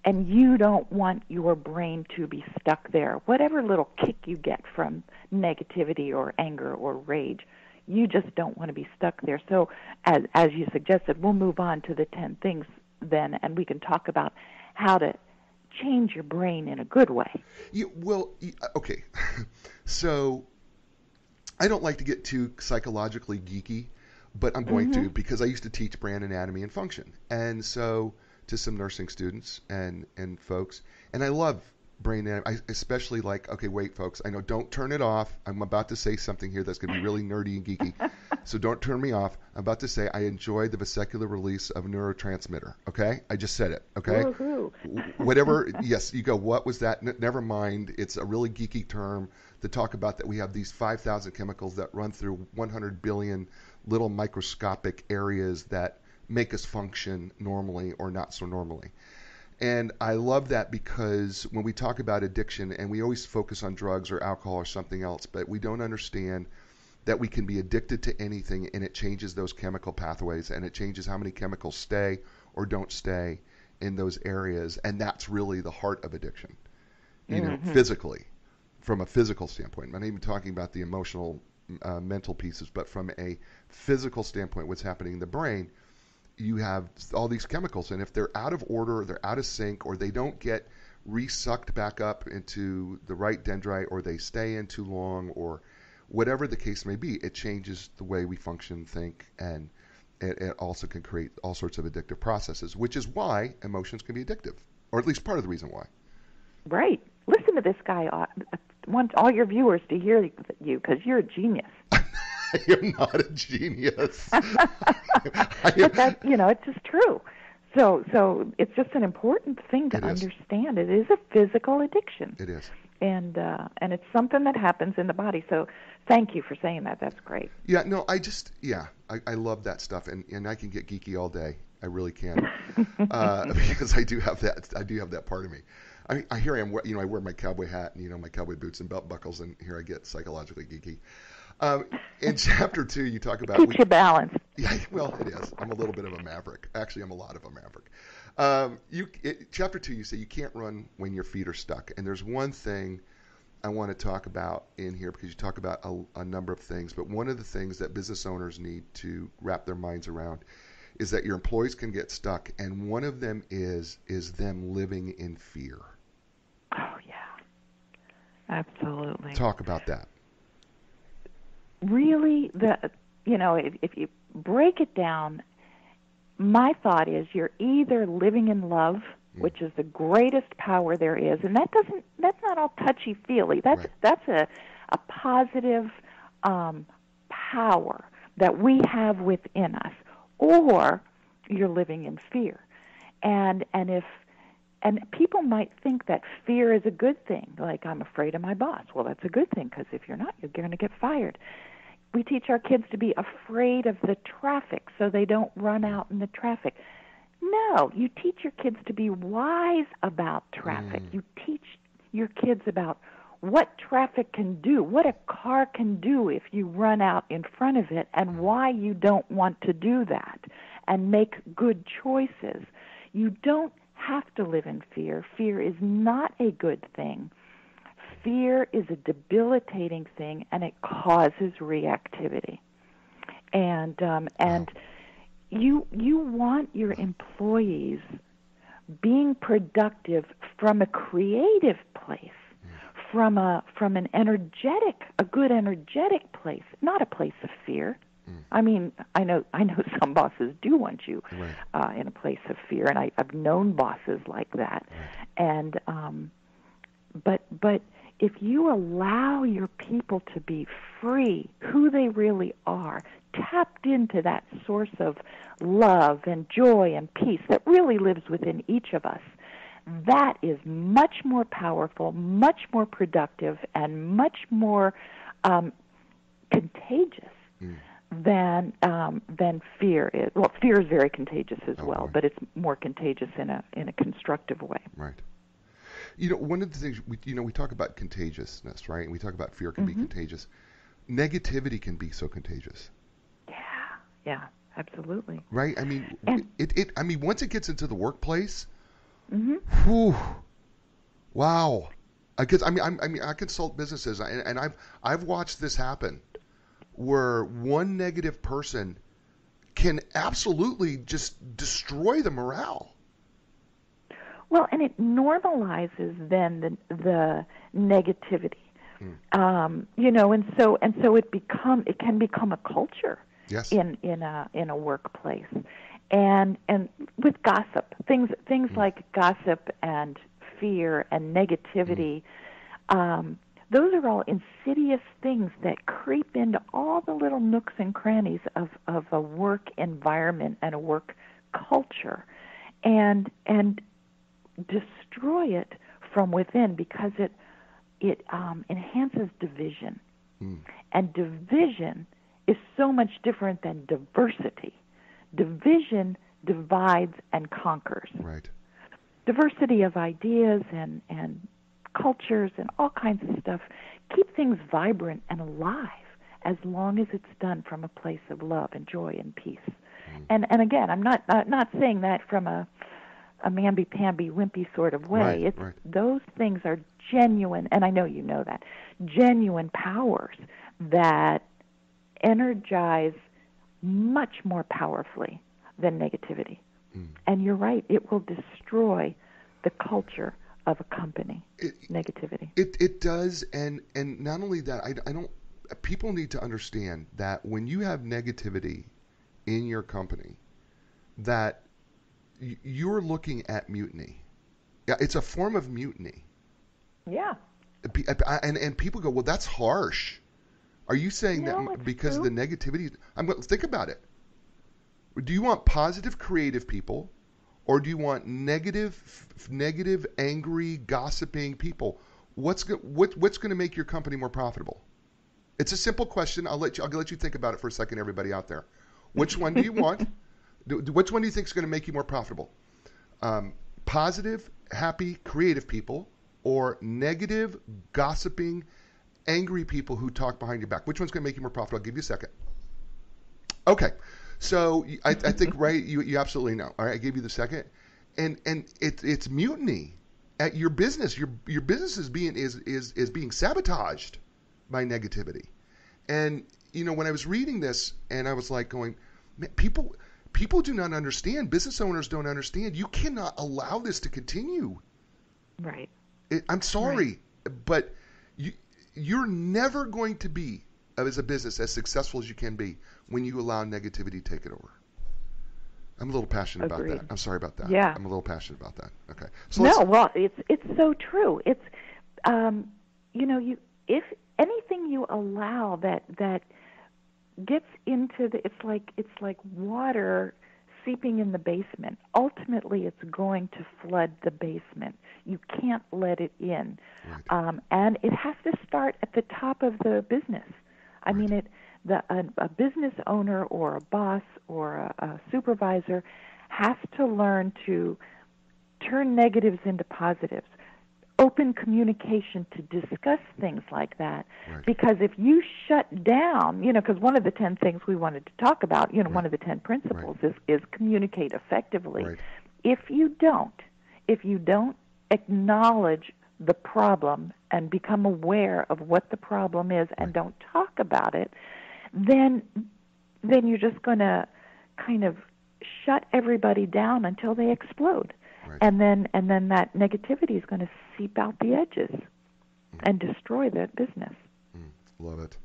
And you don't want your brain to be stuck there. Whatever little kick you get from negativity or anger or rage, you just don't want to be stuck there. So, as you suggested, we'll move on to the 10 things then, and we can talk about how to change your brain in a good way. Okay. So I don't like to get too psychologically geeky, but I'm going to because I used to teach brain anatomy and function. And so to some nursing students and folks, and I love brain anatomy. I especially like, okay, wait, folks, I know, don't turn it off. I'm about to say something here that's going to be really nerdy and geeky. So don't turn me off. I'm about to say I enjoy the vesicular release of a neurotransmitter. Okay? I just said it. Okay? Woo-hoo. Whatever. Yes, you go, what was that? Never mind. It's a really geeky term to talk about that we have these 5,000 chemicals that run through 100 billion little microscopic areas that make us function normally or not so normally. And I love that because when we talk about addiction, and we always focus on drugs or alcohol or something else, but we don't understand that we can be addicted to anything, and it changes those chemical pathways, and it changes how many chemicals stay or don't stay in those areas. And that's really the heart of addiction, physically, from a physical standpoint. I'm not even talking about the emotional, mental pieces, but from a physical standpoint, what's happening in the brain. You have all these chemicals, and if they're out of order, or they're out of sync, or they don't get resucked back up into the right dendrite, or they stay in too long, or whatever the case may be, it changes the way we function, think, and it also can create all sorts of addictive processes, which is why emotions can be addictive, or at least part of the reason why. Right. Listen to this guy. I want all your viewers to hear you because you're a genius. I am not a genius. But that, it's just true. So it's just an important thing to understand. It is a physical addiction. It is. And it's something that happens in the body. So thank you for saying that. That's great. Yeah, no, I love that stuff, and I can get geeky all day. I really can, because I do have that part of me. Here I am, I wear my cowboy hat and, my cowboy boots and belt buckles, and here I get psychologically geeky. In chapter 2, you talk about... Keeps you balanced. Yeah, well, it is. I'm a little bit of a maverick. Actually, I'm a lot of a maverick. Chapter 2, you say you can't run when your feet are stuck. And there's one thing I want to talk about in here, because you talk about a number of things, but one of the things that business owners need to wrap their minds around is that your employees can get stuck, and one of them is them living in fear. Oh, yeah. Absolutely. Talk about that. Really, if you break it down, my thought is you're either living in love, which is the greatest power there is, and that's not all touchy-feely. That's a positive power that we have within us, or you're living in fear. And people might think that fear is a good thing, like I'm afraid of my boss. Well, that's a good thing, because if you're not, you're going to get fired. We teach our kids to be afraid of the traffic so they don't run out in the traffic. No, you teach your kids to be wise about traffic. You teach your kids about what traffic can do, what a car can do if you run out in front of it, and why you don't want to do that, and make good choices. You don't have to live in fear. Fear is not a good thing. Fear is a debilitating thing, and it causes reactivity. And you want your employees being productive from a creative place, from an energetic, a good energetic place, not a place of fear. I mean, I know some bosses do want you in a place of fear, and I've known bosses like that. And but if you allow your people to be free, who they really are, tapped into that source of love and joy and peace that really lives within each of us, that is much more powerful, much more productive, and much more contagious than fear is. Well, fear is very contagious as well, but it's more contagious in a constructive way. Right. One of the things we talk about contagiousness, right? And we talk about fear can be contagious. Negativity can be so contagious. Yeah, absolutely. Right? I mean, once it gets into the workplace, wow. Because I consult businesses, and I've watched this happen, where one negative person can absolutely just destroy the morale. Well, and it normalizes then the negativity, and so it can become a culture in a workplace, and with gossip, things like gossip and fear and negativity, those are all insidious things that creep into all the little nooks and crannies of a work environment and a work culture, and destroy it from within, because it enhances division. And division is so much different than diversity. Division divides and conquers. Right. Diversity of ideas and cultures and all kinds of stuff keep things vibrant and alive, as long as it's done from a place of love and joy and peace. And again, I'm not saying that from a mamby-pamby, wimpy sort of way. Those things are genuine, and I know you know that, genuine powers that energize much more powerfully than negativity. And you're right, it will destroy the culture of a company, negativity. It does, and not only that, people need to understand that when you have negativity in your company, that you're looking at mutiny. Yeah, it's a form of mutiny. Yeah. And people go, well, that's harsh. Are you saying that because of the negativity? Think about it. Do you want positive, creative people, or do you want negative, angry, gossiping people? What's going to make your company more profitable? It's a simple question. I'll let you think about it for a second, everybody out there. Which one do you want? Which one do you think is going to make you more profitable? positive, happy, creative people, or negative, gossiping, angry people who talk behind your back? Which one's going to make you more profitable? I'll give you a second. Okay. So I think, right, you absolutely know. All right, I gave you the second. And it's mutiny at your business. Your business is being sabotaged by negativity. And when I was reading this, and I was like going, man, people do not understand. Business owners don't understand. You cannot allow this to continue. Right. I'm sorry, but you're never going to be, as a business, as successful as you can be when you allow negativity to take it over. I'm a little passionate about that. I'm sorry about that. Yeah. I'm a little passionate about that. Okay. So it's so true. It's if anything you allow that gets into it's like water seeping in the basement. Ultimately, it's going to flood the basement. You can't let it in, and it has to start at the top of the business. I mean, a business owner or a boss or a supervisor has to learn to turn negatives into positives. Open communication to discuss things like that. Right. Because if you shut down, because one of the 10 things we wanted to talk about, one of the 10 principles is communicate effectively. Right. If you don't acknowledge the problem and become aware of what the problem is and don't talk about it, then you're just going to kind of shut everybody down until they explode. Right. And then that negativity is going to seep out the edges and destroy that business. Love it.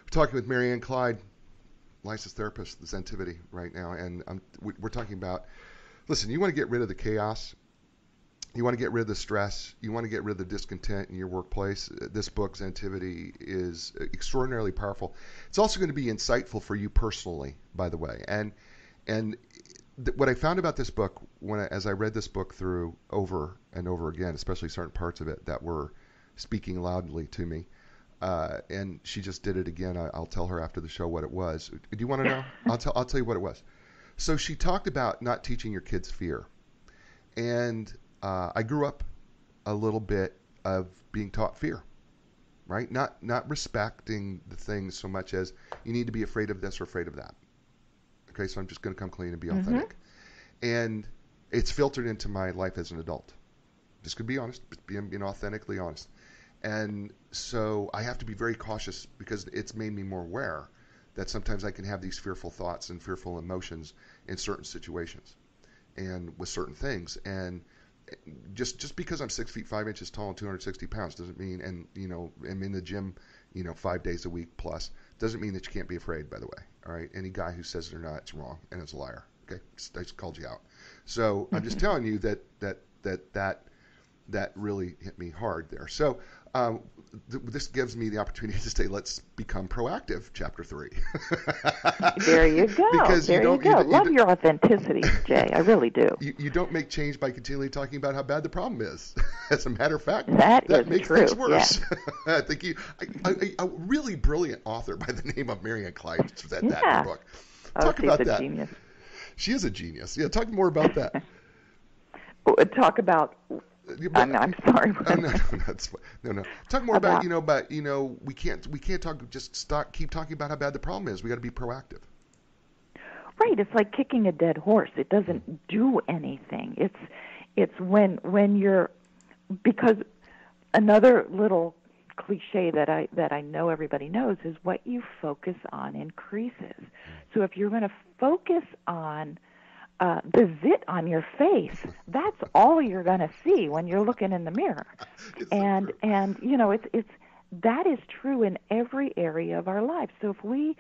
We're talking with Marianne Clyde, licensed therapist, the Zentivity right now, and we're talking about, listen, you want to get rid of the chaos, you want to get rid of the stress, you want to get rid of the discontent in your workplace. This book, Zentivity, is extraordinarily powerful. It's also going to be insightful for you personally, by the way. And what I found about this book, as I read this book through over and over again, especially certain parts of it that were speaking loudly to me, and she just did it again. I'll tell her after the show what it was. Do you want to know? I'll tell you what it was. So she talked about not teaching your kids fear, and I grew up a little bit of being taught fear, right? Not respecting the things so much as you need to be afraid of this or afraid of that. Okay, so I'm just going to come clean and be authentic. And it's filtered into my life as an adult. Just going to be honest, being authentically honest. And so I have to be very cautious because it's made me more aware that sometimes I can have these fearful thoughts and fearful emotions in certain situations and with certain things. And just because I'm 6 feet 5 inches tall and 260 pounds doesn't mean, and I'm in the gym 5 days a week plus, doesn't mean that you can't be afraid, by the way. All right, any guy who says they're not, it's wrong and it's a liar. Okay, I just called you out. So I'm just telling you that really hit me hard there. So this gives me the opportunity to say, let's become proactive. Chapter 3. There you go. Because there you go. Love your authenticity, Jay. I really do. You don't make change by continually talking about how bad the problem is. As a matter of fact, that makes true. things worse. Yeah. I think a really brilliant author by the name of Marianne Clyde said that in the book. Talk about that. Genius. She is a genius. Yeah, talk more about that. Talk about. I'm sorry. No. Talk more about we can't talk. Just keep talking about how bad the problem is. We got to be proactive. Right. It's like kicking a dead horse. It doesn't do anything. It's when you're, because another little cliche that I know everybody knows is what you focus on increases. So if you're going to focus on the zit on your face, that's all you're going to see when you're looking in the mirror. And it's that is true in every area of our life. So if we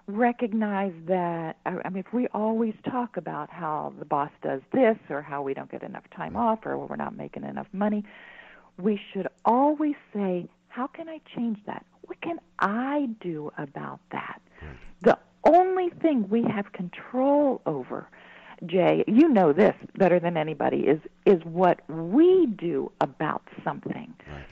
recognize that, if we always talk about how the boss does this or how we don't get enough time off or we're not making enough money, we should always say, how can I change that? What can I do about that? The only thing we have control over, Jay, you know this better than anybody, is what we do about something. Right.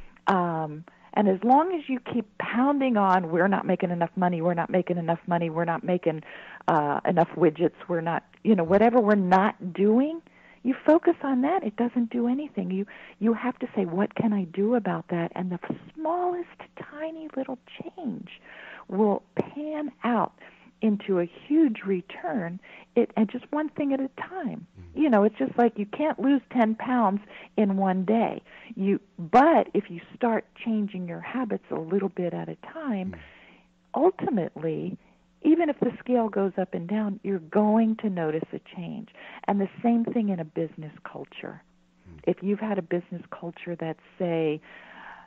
And as long as you keep pounding on, we're not making enough money, we're not making enough enough widgets, we're not, whatever we're not doing, you focus on that, it doesn't do anything. You have to say, what can I do about that? And the smallest tiny little change will pan out into a huge return, and just one thing at a time. You know, it's just like you can't lose 10 pounds in one day. But if you start changing your habits a little bit at a time, ultimately, even if the scale goes up and down, you're going to notice a change. And the same thing in a business culture. If you've had a business culture that, say,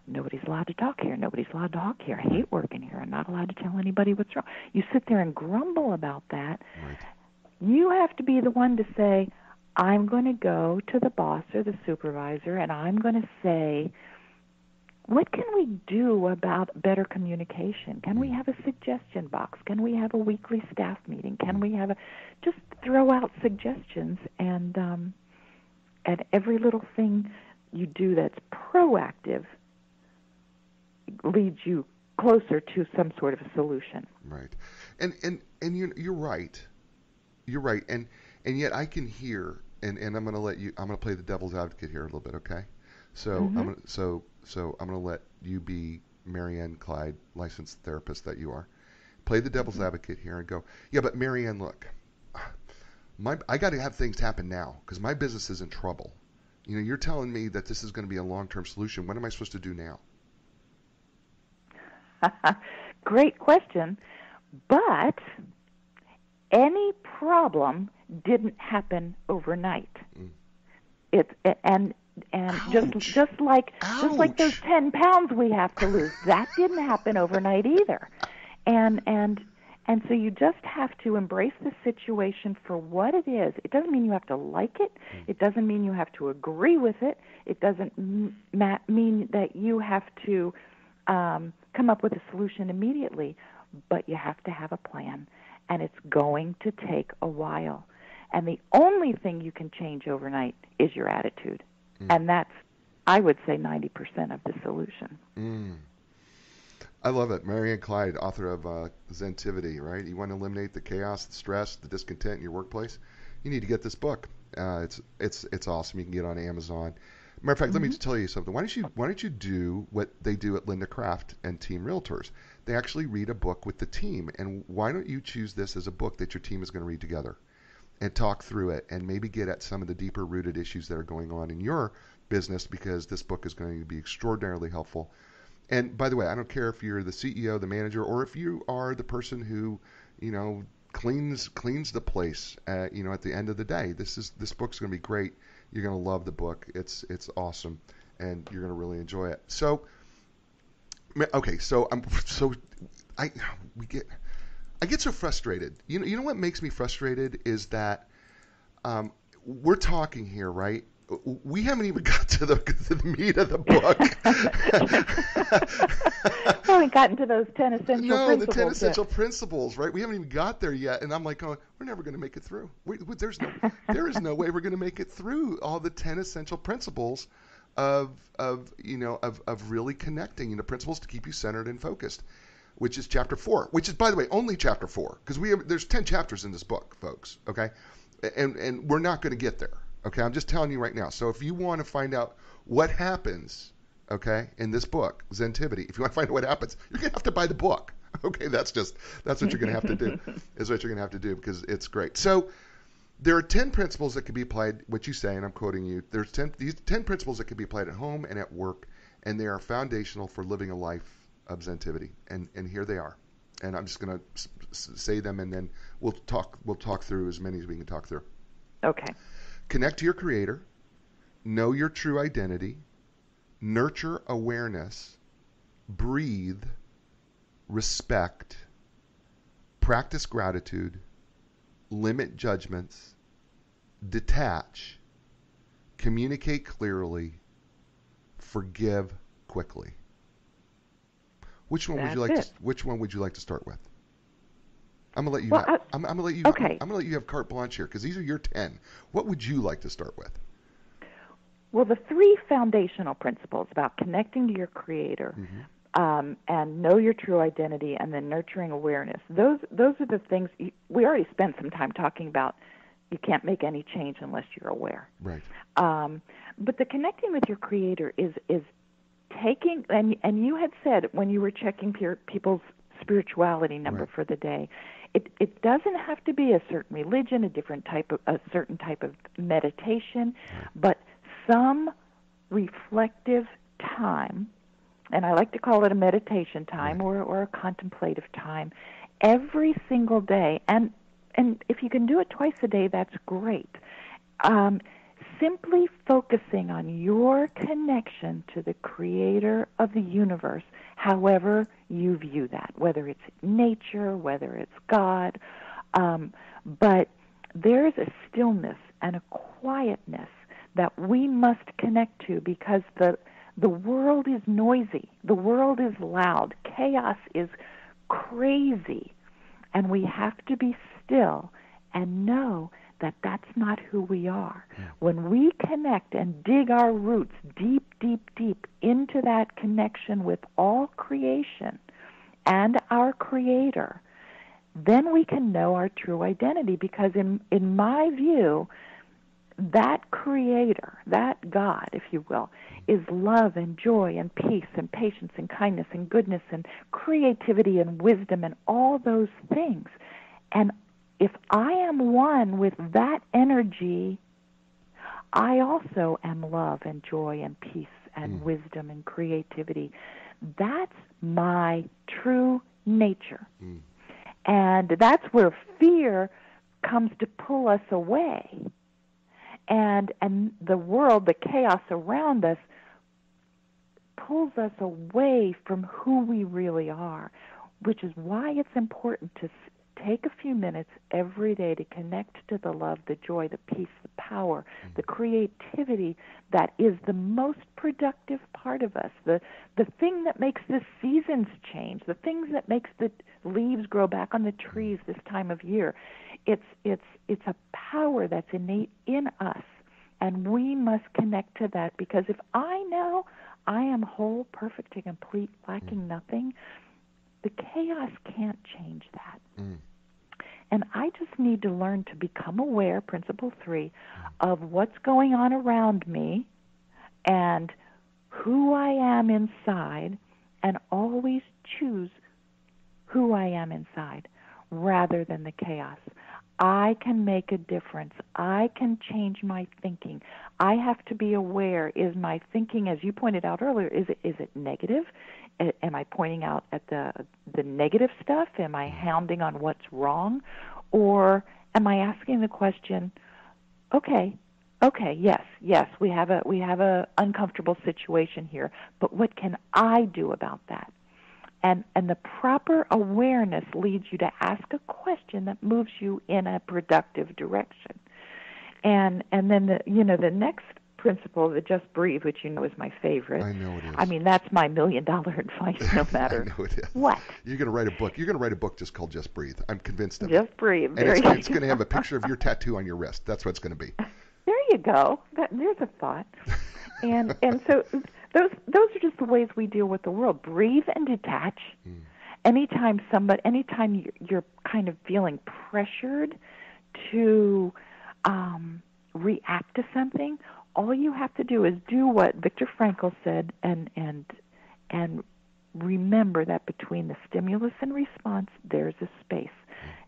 nobody's allowed to talk here, nobody's allowed to talk here, I hate working here, I'm not allowed to tell anybody what's wrong. You sit there and grumble about that. Right. You have to be the one to say, I'm going to go to the boss or the supervisor, and I'm going to say, what can we do about better communication? Can we have a suggestion box? Can we have a weekly staff meeting? Can we have just throw out suggestions, and every little thing you do that's proactive leads you closer to some sort of a solution. Right. And you're right. You're right. And yet I can hear, and I'm going to play the devil's advocate here a little bit, okay? So I'm going to let you be Marianne Clyde, licensed therapist that you are. Play the devil's advocate here and go, yeah, but Marianne, look, I got to have things happen now because my business is in trouble. You know, you're telling me that this is going to be a long-term solution. What am I supposed to do now? Great question. But any problem didn't happen overnight. Just like those 10 pounds we have to lose, that didn't happen overnight either. And so you just have to embrace the situation for what it is. It doesn't mean you have to like it. It doesn't mean you have to agree with it. It doesn't mean that you have to come up with a solution immediately. But you have to have a plan, and it's going to take a while. And the only thing you can change overnight is your attitude. And that's, I would say, 90% of the solution. I love it. Marianne Clyde, author of Zentivity, right? You want to eliminate the chaos, the stress, the discontent in your workplace? You need to get this book. It's awesome. You can get it on Amazon. Matter of fact, let me just tell you something. Why don't you do what they do at Linda Craft and Team Realtors? They actually read a book with the team. And why don't you choose this as a book that your team is going to read together and talk through it and maybe get at some of the deeper rooted issues that are going on in your business, because this book is going to be extraordinarily helpful. And by the way, I don't care if you're the CEO, the manager, or if you are the person who, you know, cleans the place, you know, at the end of the day. This book's going to be great. You're going to love the book. It's awesome, and you're going to really enjoy it. So, okay, I get so frustrated. You know what makes me frustrated is that we're talking here, right? We haven't even got to the meat of the book. We haven't gotten to those 10 essential principles. No, the 10 essential principles, right? We haven't even got there yet. And I'm like, we're never going to make it through. There is no way we're going to make it through all the 10 essential principles of really connecting, you know, principles to keep you centered and focused, which is chapter 4, which is, by the way, only chapter 4, because there's 10 chapters in this book, folks, okay? And we're not going to get there. Okay, I'm just telling you right now. So if you want to find out what happens, okay, in this book, Zentivity, if you want to find out what happens, you're going to have to buy the book. Okay, that's what you're going to have to do. Is what you're going to have to do, because it's great. So there are 10 principles that can be applied, what you say, and I'm quoting you. There's these 10 principles that can be applied at home and at work, and they are foundational for living a life of Zentivity. And here they are. And I'm just going to say them, and then we'll talk through as many as we can talk through. Okay. Connect to your creator, know your true identity, nurture awareness, breathe, respect, practice gratitude, limit judgments, detach, communicate clearly, forgive quickly. Which one would you like to start with? I'm gonna let you. I'm gonna let you. Okay. I'm gonna let you have carte blanche here, because these are your 10. What would you like to start with? Well, the 3 foundational principles about connecting to your creator, and know your true identity, and then nurturing awareness. Those are the things we already spent some time talking about You can't make any change unless you're aware. Right. But the connecting with your Creator is taking, and you had said when you were checking people's spirituality number right. for the day, it doesn't have to be a certain religion, a certain type of meditation, right. but some reflective time, and I like to call it a meditation time right. or a contemplative time, every single day. And if you can do it twice a day, that's great. Simply focusing on your connection to the Creator of the universe, however you view that, whether it's nature, whether it's God. But there is a stillness and a quietness that we must connect to, because the world is noisy. The world is loud. Chaos is crazy. And we have to be still and know that that's not who we are. Yeah. When we connect and dig our roots deep, deep, deep into that connection with all creation and our Creator, then we can know our true identity, because in my view, that Creator, that God, if you will, is love and joy and peace and patience and kindness and goodness and creativity and wisdom and all those things. And if I am one with that energy, I also am love and joy and peace and wisdom and creativity. That's my true nature. And that's where fear comes to pull us away. And the world, the chaos around us, pulls us away from who we really are, which is why it's important to take a few minutes every day to connect to the love, the joy, the peace, the power, the creativity that is the most productive part of us, the thing that makes the seasons change, the things that makes the leaves grow back on the trees this time of year. It's a power that's innate in us, and we must connect to that, because if I know I am whole, perfect, and complete, lacking nothing, the chaos can't change that. And I just need to learn to become aware, principle 3, of what's going on around me and who I am inside, and always choose who I am inside rather than the chaos. I can make a difference. I can change my thinking. I have to be aware, is my thinking, as you pointed out earlier, is it negative? Am I pointing out at the negative stuff? Am I hounding on what's wrong? Or am I asking the question, okay, yes, we have a uncomfortable situation here, but what can I do about that? And the proper awareness leads you to ask a question that moves you in a productive direction. And then the next principle, the just breathe, which you know is my favorite. I know it is. I mean, that's my $1 million advice, no matter I know it is. what. You're going to write a book. You're going to write a book just called Just Breathe. I'm convinced of it. Just breathe. And it's going to have a picture of your tattoo on your wrist. That's what it's going to be. There you go. There's a thought. And so those are just the ways we deal with the world. Breathe and detach. Anytime you're kind of feeling pressured to react to something, all you have to do is do what Viktor Frankl said, and remember that between the stimulus and response, there's a space.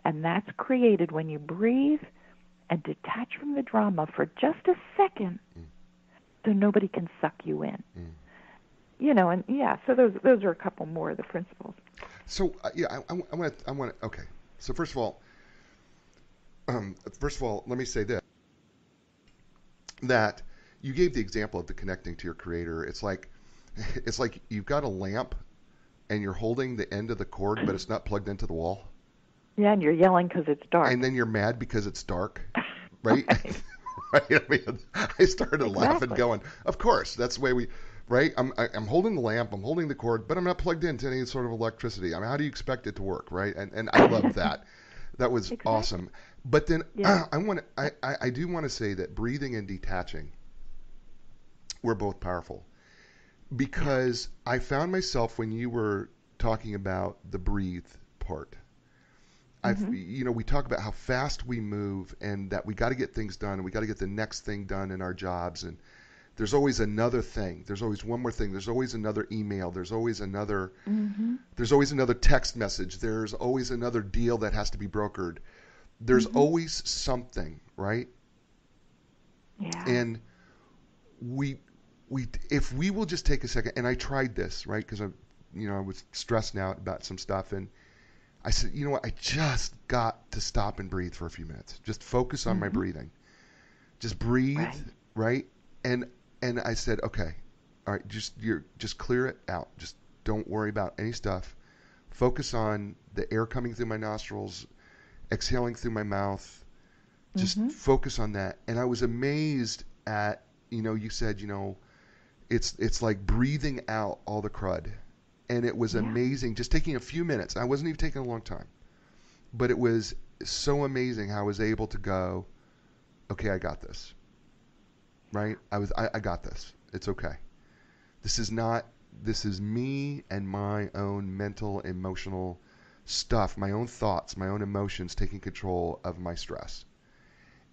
And that's created when you breathe and detach from the drama for just a second, so nobody can suck you in. So those are a couple more of the principles. So I want. Okay. So first of all, let me say this: that you gave the example of the connecting to your Creator. It's like you've got a lamp, and you're holding the end of the cord, but it's not plugged into the wall. Yeah, and you're yelling because it's dark. And then you're mad because it's dark, right? Right? I mean, I started laughing, going, "Of course, that's the way we." Right? I'm holding the lamp, I'm holding the cord, but I'm not plugged into any sort of electricity. I mean, how do you expect it to work, right? And I love that. That was awesome. But then I do want to say that breathing and detaching were both powerful, because I found myself, when you were talking about the breathe part, we talk about how fast we move and that we got to get things done and we got to get the next thing done in our jobs. And there's always another thing. There's always one more thing. There's always another email. There's always another text message. There's always another deal that has to be brokered. There's always something, right? Yeah. And if we will just take a second, and I tried this, right? Because I was stressed out about some stuff, and I said, you know what? I just got to stop and breathe for a few minutes. Just focus on my breathing. Just breathe, right? And I said, okay, all right, just clear it out. Just don't worry about any stuff. Focus on the air coming through my nostrils, exhaling through my mouth. Just focus on that. And I was amazed at, you said, it's like breathing out all the crud. And it was amazing, just taking a few minutes. I wasn't even taking a long time. But it was so amazing how I was able to go, okay, I got this. Right? I got this. It's okay. This is me and my own mental, emotional stuff, my own thoughts, my own emotions taking control of my stress.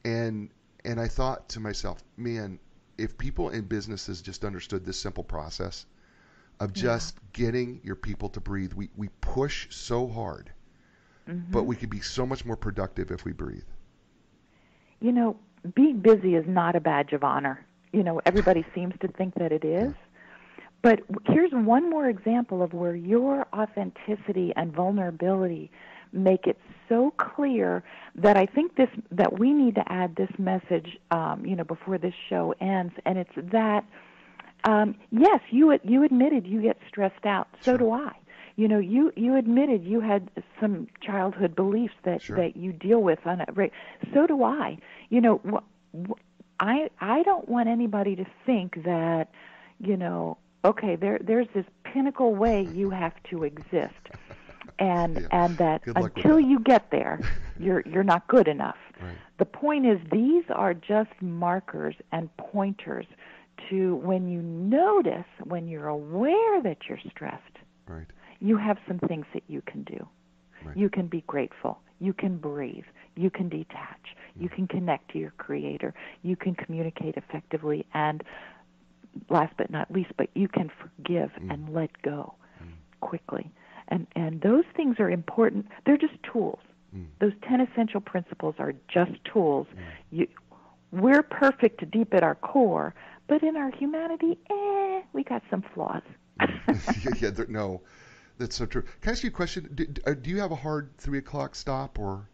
And I thought to myself, man, if people in businesses just understood this simple process of just getting your people to breathe, we push so hard, but we could be so much more productive if we breathe. Being busy is not a badge of honor. Everybody seems to think that it is. But here's one more example of where your authenticity and vulnerability make it so clear that I think that we need to add this message, before this show ends, and it's that, yes, you admitted you get stressed out. So do I. You admitted you had some childhood beliefs that you deal with on it. Right? So do I. I don't want anybody to think that, okay, there's this pinnacle way you have to exist. And that until you get there, you're not good enough. Right. The point is, these are just markers and pointers to when you notice, when you're aware that you're stressed, right, you have some things that you can do. Right. You can be grateful. You can breathe. You can detach. You can connect to your Creator. You can communicate effectively. And last but not least, but you can forgive and let go quickly. And those things are important. They're just tools. Those 10 essential principles are just tools. We're perfect deep at our core, but in our humanity, we got some flaws. No, that's so true. Can I ask you a question? Do you have a hard 3 o'clock stop or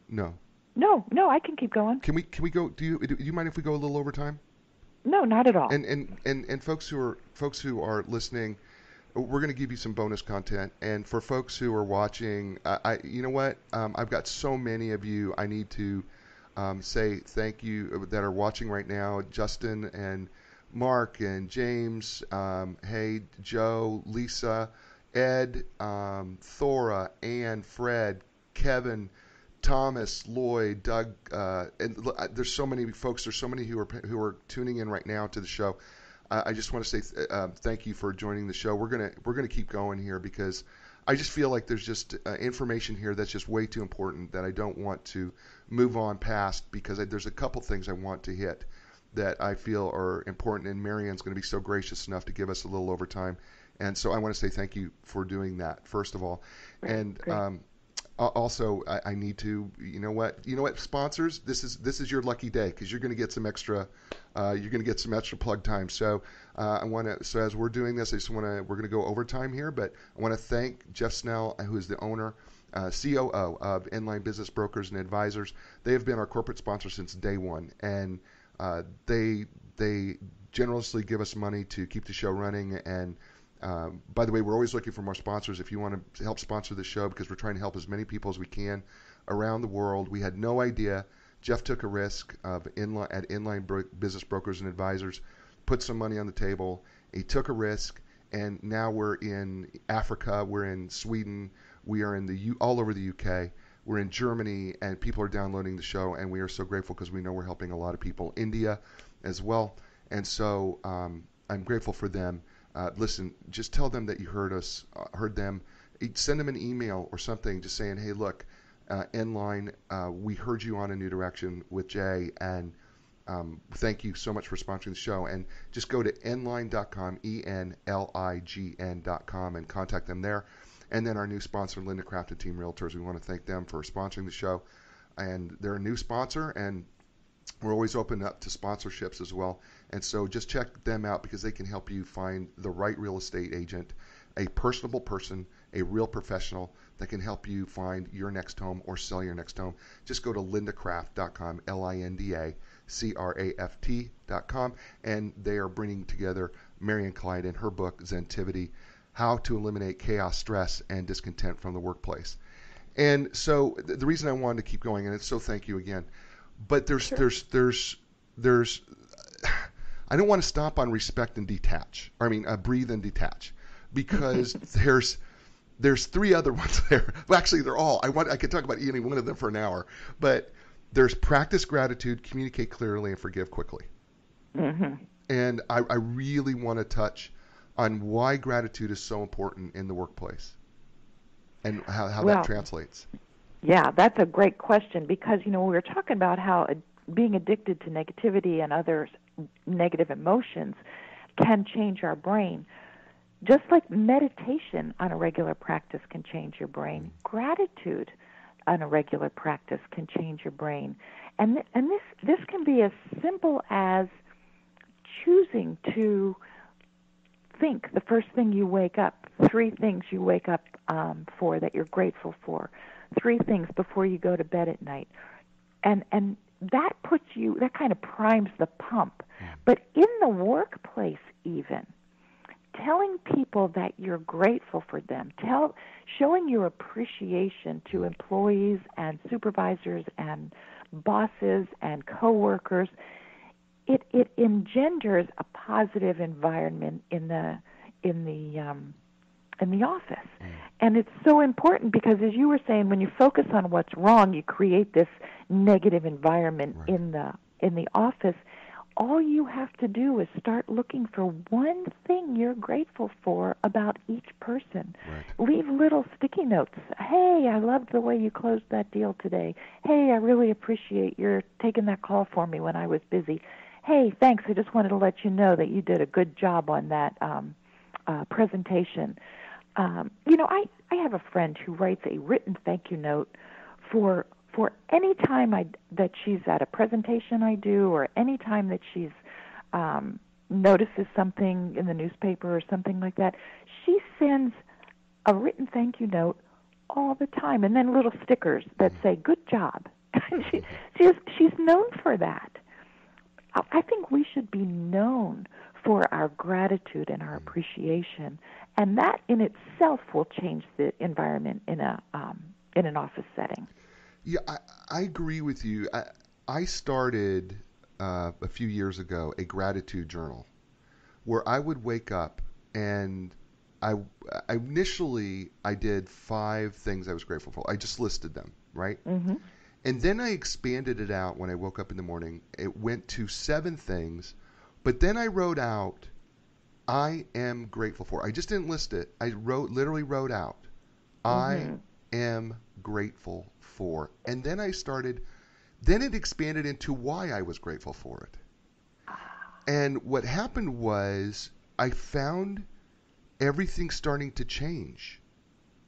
no? No, I can keep going. Can we go? Do you mind if we go a little over time? No, not at all. And folks who are listening, we're going to give you some bonus content. And for folks who are watching, you know what? I've got so many of you. I need to say thank you that are watching right now. Justin and Mark and James, hey, Joe, Lisa, Ed, Thora, Ann, Fred, Kevin, Thomas, Lloyd, Doug, and there's so many folks. There's so many who are tuning in right now to the show. I just want to say thank you for joining the show. We're gonna keep going here because I just feel like there's just information here that's just way too important that I don't want to move on past because there's a couple things I want to hit that I feel are important. And Marianne's going to be so gracious enough to give us a little overtime, and so I want to say thank you for doing that first of all, and. Great. Also, I need to, you know what, sponsors, this is your lucky day because you're going to get some extra, plug time. So so as we're doing this, we're going to go overtime here, but I want to thank Jeff Snell, who is the owner, COO of Inline Business Brokers and Advisors. They have been our corporate sponsor since day one, and they generously give us money to keep the show running. And by the way, we're always looking for more sponsors if you want to help sponsor the show because we're trying to help as many people as we can around the world. We had no idea. Jeff took a risk at Inline Business Brokers and Advisors, put some money on the table. He took a risk, and now we're in Africa. We're in Sweden. We are in all over the UK. We're in Germany, and people are downloading the show, and we are so grateful because we know we're helping a lot of people. India as well. And so I'm grateful for them. Listen, just tell them that you heard them. Send them an email or something just saying, hey, look, Nline. We heard you on A New Direction with Jay, and thank you so much for sponsoring the show. And just go to nline.com, ENLIGN.com, and contact them there. And then our new sponsor, Linda Craft and Team Realtors, we want to thank them for sponsoring the show. And they're a new sponsor, and we're always open up to sponsorships as well. And so just check them out because they can help you find the right real estate agent, a personable person, a real professional that can help you find your next home or sell your next home. Just go to lindacraft.com, LINDACRAFT.com, and they are bringing together Marianne Clyde and her book, Zentivity, How to Eliminate Chaos, Stress, and Discontent from the Workplace. And so the reason I wanted to keep going, and it's so thank you again, but there's I don't want to stop on respect and detach. Breathe and detach, because there's three other ones there. Well, actually, they're all. I could talk about any one of them for an hour, but there's practice gratitude, communicate clearly, and forgive quickly. Mm-hmm. And I really want to touch on why gratitude is so important in the workplace and how that translates. Yeah, that's a great question, because, we were talking about how being addicted to negativity and other negative emotions can change our brain. Just like meditation on a regular practice can change your brain, gratitude on a regular practice can change your brain. And this can be as simple as choosing to think the first thing you wake up, 3 things you wake up for that you're grateful for, 3 things before you go to bed at night. And that kind of primes the pump. But in the workplace even, telling people that you're grateful for them, showing your appreciation to employees and supervisors and bosses and coworkers, it engenders a positive environment in the office. And it's so important because, as you were saying, when you focus on what's wrong, you create this negative environment in the office. All you have to do is start looking for one thing you're grateful for about each person. Right. Leave little sticky notes. Hey, I loved the way you closed that deal today. Hey, I really appreciate your taking that call for me when I was busy. Hey, thanks. I just wanted to let you know that you did a good job on that presentation. I have a friend who writes a written thank you note for any time that she's at a presentation I do, or any time that she's notices something in the newspaper or something like that. She sends a written thank you note all the time, and then little stickers that say "Good job." She's known for that. I think we should be known for our gratitude and our appreciation, and that in itself will change the environment in an office setting. Yeah, I agree with you. I started a few years ago a gratitude journal where I would wake up and I initially did 5 things I was grateful for. I just listed them, right? Mm-hmm. And then I expanded it out when I woke up in the morning. It went to 7 things, but then I wrote out, I am grateful for. I just didn't list it. I literally wrote out, I am grateful for. And then then it expanded into why I was grateful for it. And what happened was I found everything starting to change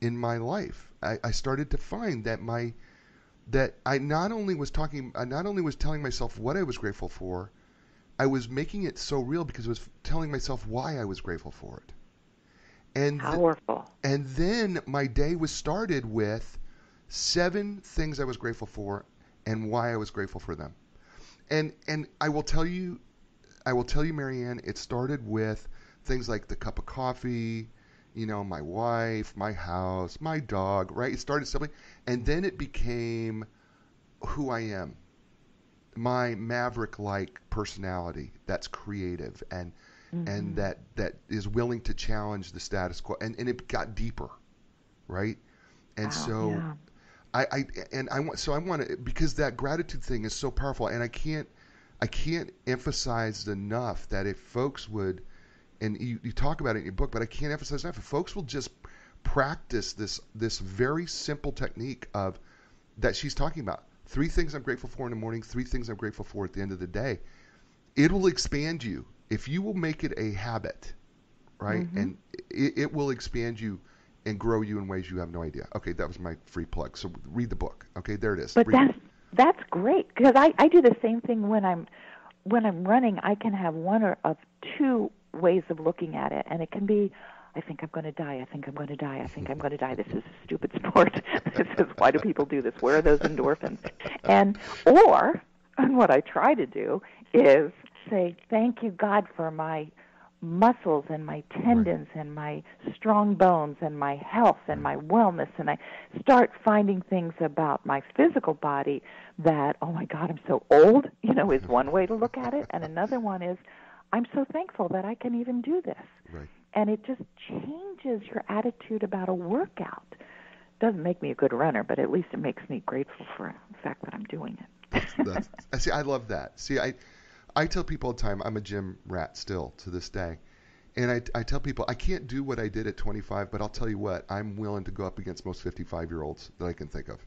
in my life. I started to find that I not only was telling myself what I was grateful for, I was making it so real because I was telling myself why I was grateful for it. And powerful. And then my day was started with 7 things I was grateful for and why I was grateful for them. And I will tell you, Marianne, it started with things like the cup of coffee, my wife, my house, my dog, right? It started simply, and then it became who I am, my maverick-like personality that's creative and that is willing to challenge the status quo, and it got deeper, right? And I want to, because that gratitude thing is so powerful, and I can't emphasize enough that if folks would, and you talk about it in your book, but I can't emphasize enough, if folks will just practice this very simple technique of that she's talking about. 3 things I'm grateful for in the morning, 3 things I'm grateful for at the end of the day. It will expand you. If you will make it a habit, right? Mm-hmm. And it will expand you and grow you in ways you have no idea. Okay, that was my free plug. So read the book. Okay, there it is. But that's great, because I do the same thing when I'm running. I can have one of 2 ways of looking at it, and it can be, I think I'm going to die. I think I'm going to die. I think I'm going to die. This is a stupid sport. This is, why do people do this? Where are those endorphins? And what I try to do is say, thank you, God, for my muscles and my tendons and my strong bones and my health and my wellness. And I start finding things about my physical body that, oh my God, I'm so old, is one way to look at it. And another one is, I'm so thankful that I can even do this. Right. And it just changes your attitude about a workout. Doesn't make me a good runner, but at least it makes me grateful for the fact that I'm doing it. See, I love that. See, I tell people all the time, I'm a gym rat still to this day. And I tell people, I can't do what I did at 25, but I'll tell you what, I'm willing to go up against most 55-year-olds that I can think of.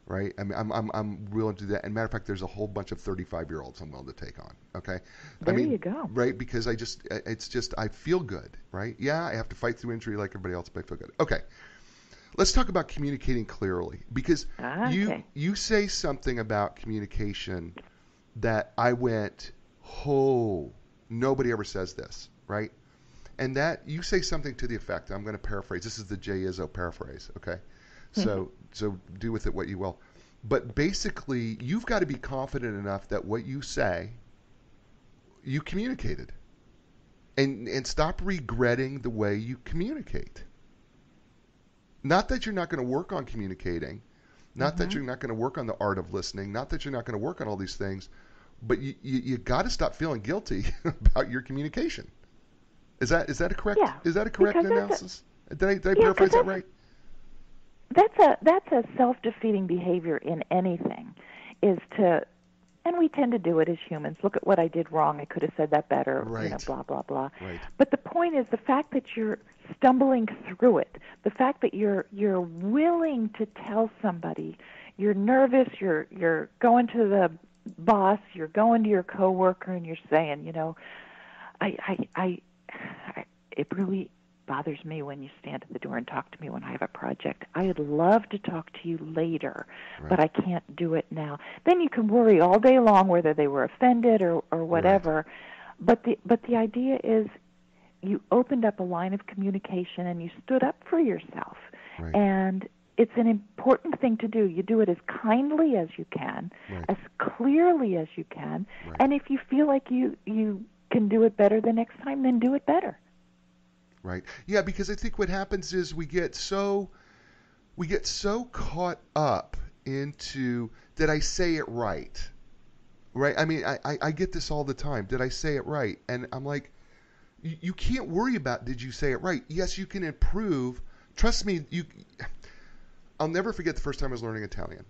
Right? I mean, I'm willing to do that. And matter of fact, there's a whole bunch of 35-year-olds I'm willing to take on. Okay? There you go. Right? Because I feel good. Right? Yeah, I have to fight through injury like everybody else, but I feel good. Okay. Let's talk about communicating clearly, because you say something about communication that I went, oh, nobody ever says this, right? And that you say something to the effect, I'm going to paraphrase. This is the Jay Izzo paraphrase, okay? So do with it what you will. But basically, you've got to be confident enough that what you say, you communicated. And stop regretting the way you communicate. Not that you're not going to work on communicating, not that you're not going to work on the art of listening, not that you're not going to work on all these things, but you got to stop feeling guilty about your communication. Is that a correct? Yeah, is that a correct analysis? Did I paraphrase that right? That's a self-defeating behavior in anything, and we tend to do it as humans. Look at what I did wrong. I could have said that better. Right. Blah blah blah. Right. But the point is the fact that you're stumbling through it, the fact that you're willing to tell somebody, you're nervous, you're going to the boss, you're going to your coworker, and you're saying, it really bothers me when you stand at the door and talk to me when I have a project. I'd love to talk to you later, but I can't do it now. Then you can worry all day long whether they were offended or whatever. Right. But the idea is you opened up a line of communication and you stood up for yourself. Right. And it's an important thing to do. You do it as kindly as you can, as clearly as you can, and if you feel like you can do it better the next time, then do it better. Right. Yeah, because I think what happens is we get so caught up into, did I say it right? Right? I mean, I get this all the time. Did I say it right? And I'm like, you can't worry about did you say it right. Yes, you can improve. Trust me, I'll never forget the first time I was learning Italian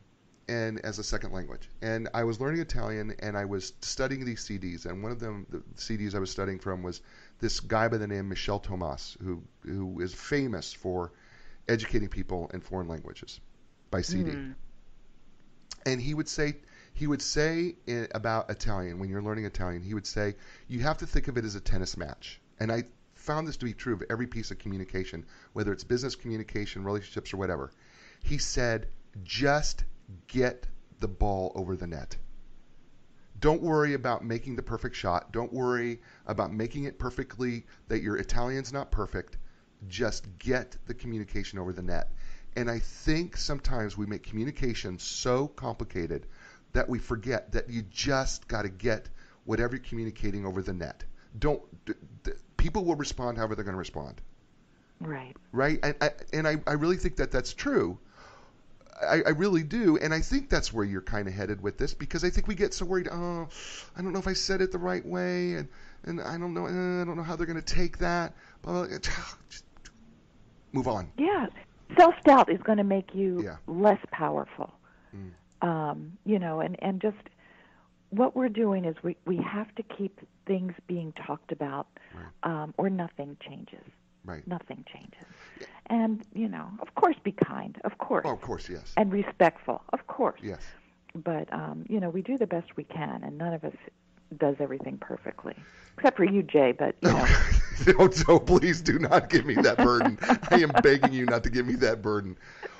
and as a second language. And I was learning Italian and I was studying these CDs, and one of them, the CDs I was studying from, was this guy by the name Michel Thomas, who is famous for educating people in foreign languages by CD. And he would say about Italian, when you're learning Italian, he would say, you have to think of it as a tennis match. And I found this to be true of every piece of communication, whether it's business communication, relationships, or whatever. He said, just get the ball over the net. Don't worry about making the perfect shot. Don't worry about making it perfectly, that your Italian's not perfect. Just get the communication over the net. And I think sometimes we make communication so complicated that we forget that you just got to get whatever you're communicating over the net. People will respond however they're going to respond. Right. Right? And I really think that that's true. I really do, and I think that's where you're kind of headed with this, because I think we get so worried. Oh, I don't know if I said it the right way, and I don't know how they're going to take that. Just move on. Yeah, self-doubt is going to make you less powerful. And just what we're doing is we have to keep things being talked about, or nothing changes. Right. Nothing changes. And, of course be kind, of course. Oh, of course, yes. And respectful, of course. Yes. But, we do the best we can, and none of us does everything perfectly. Except for you, Jay, but, So please do not give me that burden. I am begging you not to give me that burden.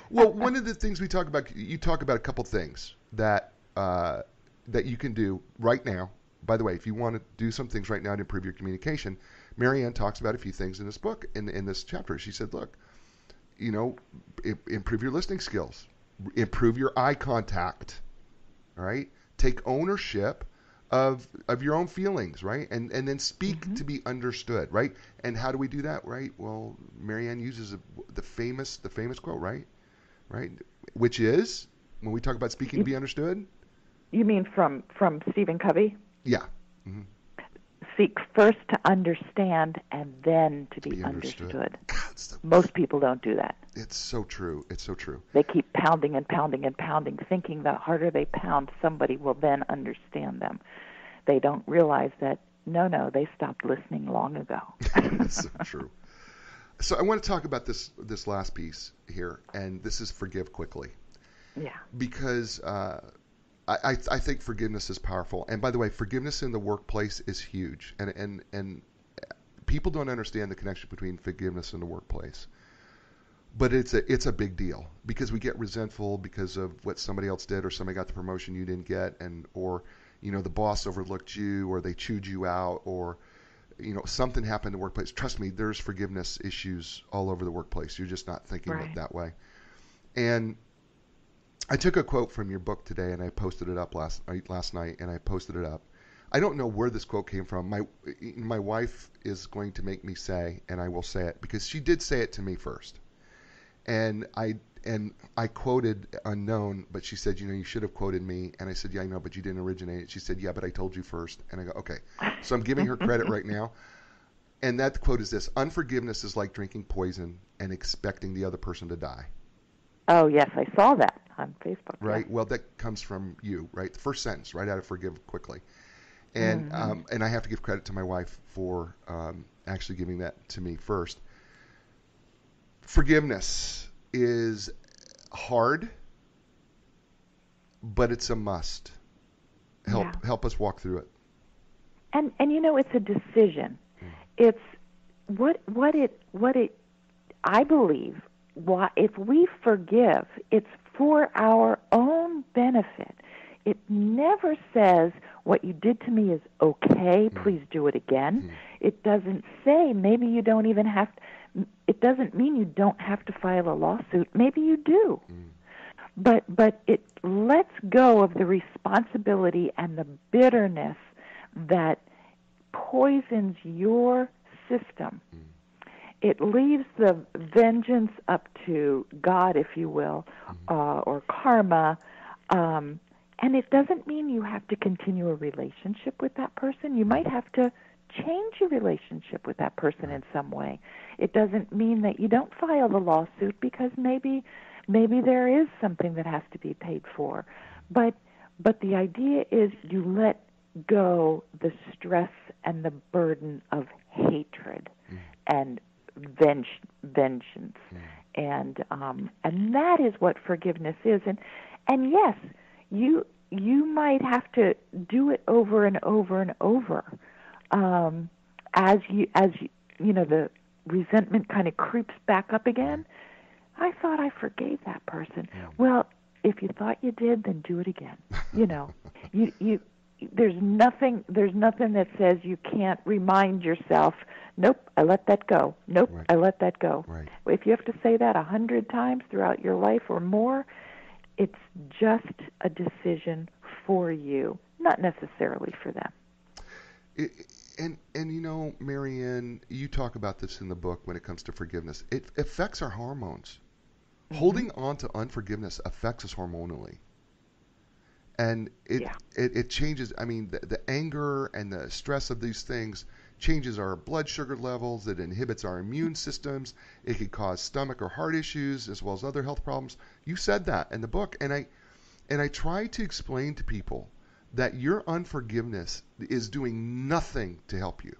Well, one of the things we talk about, you talk about a couple things that you can do right now. By the way, if you want to do some things right now to improve your communication, Marianne talks about a few things in this book, in this chapter. She said, look, improve your listening skills, improve your eye contact, all right? Take ownership of your own feelings, right? And then speak to be understood, right? And how do we do that, right? Well, Marianne uses the famous quote, right? Which is, when we talk about speaking to be understood. You mean from Stephen Covey? Yeah. Mm-hmm. Seek first to understand and then to be understood. God, most people don't do that. It's so true. It's so true. They keep pounding and pounding and pounding, thinking the harder they pound, somebody will then understand them. They don't realize that, no, they stopped listening long ago. That's so true. So I want to talk about this last piece here, and this is forgive quickly. Yeah. Because I think forgiveness is powerful. And by the way, forgiveness in the workplace is huge. And people don't understand the connection between forgiveness and the workplace. But it's a big deal because we get resentful because of what somebody else did, or somebody got the promotion you didn't get, or the boss overlooked you, or they chewed you out, or something happened in the workplace. Trust me, there's forgiveness issues all over the workplace. You're just not thinking of it that way. And I took a quote from your book today, and I posted it up last night, and I posted it up. I don't know where this quote came from. My wife is going to make me say, and I will say it because she did say it to me first. And I quoted unknown, but she said, you should have quoted me. And I said, yeah, I know, but you didn't originate it. She said, yeah, but I told you first. And I go, okay. So I'm giving her credit right now. And that quote is this: unforgiveness is like drinking poison and expecting the other person to die. Oh, yes, I saw that on Facebook. Right. Yeah. Well, that comes from you, right? The first sentence, right out of Forgive Quickly. And and I have to give credit to my wife for actually giving that to me first. Forgiveness is hard, but it's a must. Help us walk through it. And it's a decision. It's what it I believe. If we forgive, it's for our own benefit. It never says what you did to me is okay, please do it again. It doesn't say maybe you don't even have to, it doesn't mean you don't have to file a lawsuit. Maybe you do. But it lets go of the responsibility and the bitterness that poisons your system. It leaves the vengeance up to God, if you will, or karma. And it doesn't mean you have to continue a relationship with that person. You might have to change your relationship with that person in some way. It doesn't mean that you don't file the lawsuit because maybe there is something that has to be paid for. But the idea is you let go the stress and the burden of hatred and vengeance. And that is what forgiveness is. And yes, you might have to do it over and over and over, as the resentment kind of creeps back up again. I thought I forgave that person. Well, if you thought you did, then do it again. There's nothing that says you can't remind yourself, nope, I let that go. Nope, right. I let that go. Right. If you have to say that 100 times throughout your life or more, it's just a decision for you, not necessarily for them. And Marianne, you talk about this in the book when it comes to forgiveness. It affects our hormones. Holding on to unforgiveness affects us hormonally. And it changes, the anger and the stress of these things changes our blood sugar levels. It inhibits our immune systems. It could cause stomach or heart issues as well as other health problems. You said that in the book. And I try to explain to people that your unforgiveness is doing nothing to help you.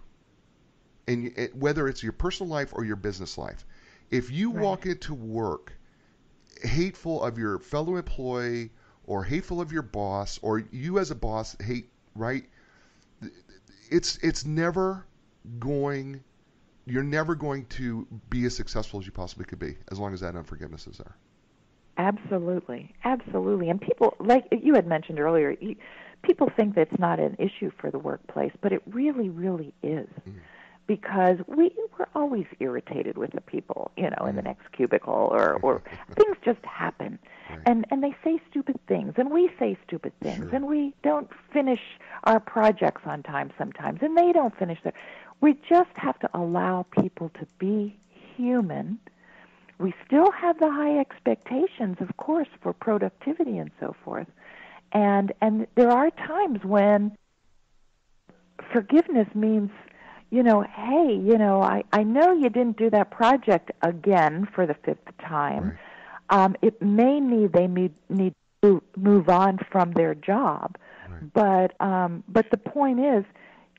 And whether it's your personal life or your business life, If you walk into work hateful of your fellow employee or hateful of your boss, or you as a boss hate, right? It's never going, you're never going to be as successful as you possibly could be as long as that unforgiveness is there. Absolutely. Absolutely. And people, like you had mentioned earlier, people think that's not an issue for the workplace, but it really, really is. Because we're always irritated with the people, in the next cubicle, or things just happen. Right. And they say stupid things, and we say stupid things, and we don't finish our projects on time sometimes, and they don't finish their. We just have to allow people to be human. We still have the high expectations, of course, for productivity and so forth. And there are times when forgiveness means, hey, I know you didn't do that project again for the 5th time. Right. It may need to move on from their job, right. But the point is,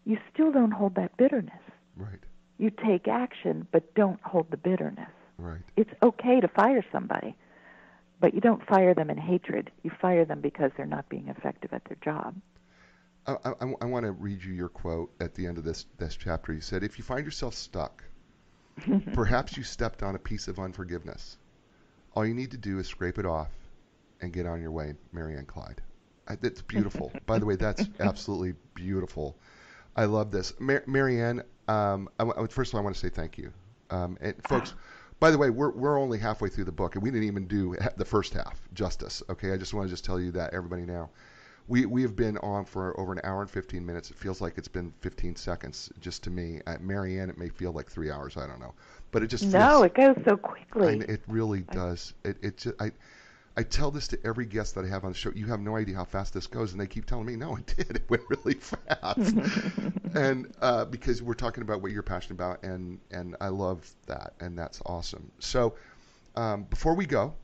you still don't hold that bitterness. Right. You take action, but don't hold the bitterness. Right. It's okay to fire somebody, but you don't fire them in hatred. You fire them because they're not being effective at their job. I want to read you your quote at the end of this chapter. You said, if you find yourself stuck, perhaps you stepped on a piece of unforgiveness. All you need to do is scrape it off and get on your way, Marianne Clyde. That's beautiful. By the way, that's absolutely beautiful. I love this. Marianne, first of all, I want to say thank you. And folks, by the way, we're only halfway through the book, and we didn't even do the first half justice. Okay, I just want to tell you that, everybody now. We have been on for over an hour and 15 minutes. It feels like it's been 15 seconds just to me. Marianne, it may feel like 3 hours. I don't know, but it just feels, it goes so quickly. It really does. I tell this to every guest that I have on the show. You have no idea how fast this goes, and they keep telling me, no, it did. It went really fast. And because we're talking about what you're passionate about, and I love that, and that's awesome. So before we go.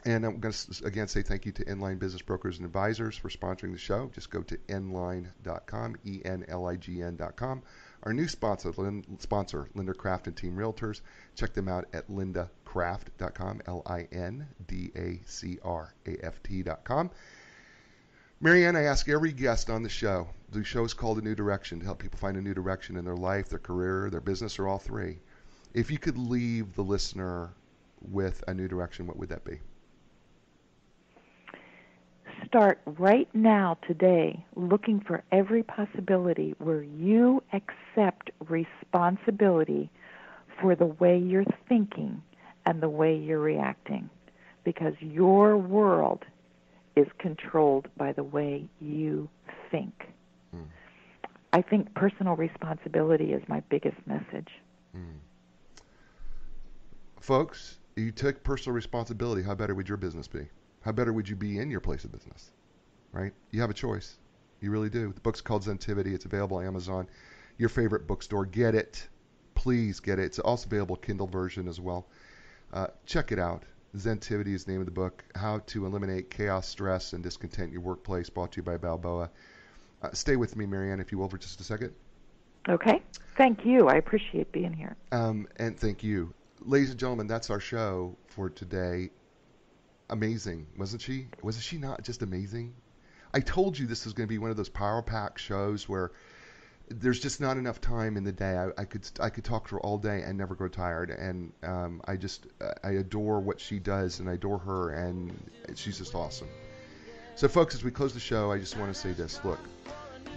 And I'm going to, again, say thank you to Inline Business Brokers and Advisors for sponsoring the show. Just go to nline.com, enlign.com. Our new sponsor, Linda Craft and Team Realtors. Check them out at lindacraft.com, LINDACRAFT.com. Marianne, I ask every guest on the show, the show is called A New Direction, to help people find a new direction in their life, their career, their business, or all three. If you could leave the listener with a new direction, what would that be? Start right now, today, looking for every possibility where you accept responsibility for the way you're thinking and the way you're reacting, because your world is controlled by the way you think. I think personal responsibility is my biggest message. Folks, you took personal responsibility, how better would your business be? How better would you be in your place of business? Right? You have a choice. You really do. The book's called Zentivity. It's available on Amazon, your favorite bookstore. Get it. Please get it. It's also available Kindle version as well. Check it out. Zentivity is the name of the book. How to Eliminate Chaos, Stress, and Discontent in Your Workplace, brought to you by Balboa. Stay with me, Marianne, if you will, for just a second. Okay. Thank you. I appreciate being here. And thank you. Ladies and gentlemen, that's our show for today. Amazing, wasn't she? Wasn't she not just amazing? I told you this was going to be one of those power pack shows where there's just not enough time in the day. I could talk to her all day and never grow tired. And I adore what she does, and I adore her, and she's just awesome. So, folks, as we close the show, I just want to say this: look,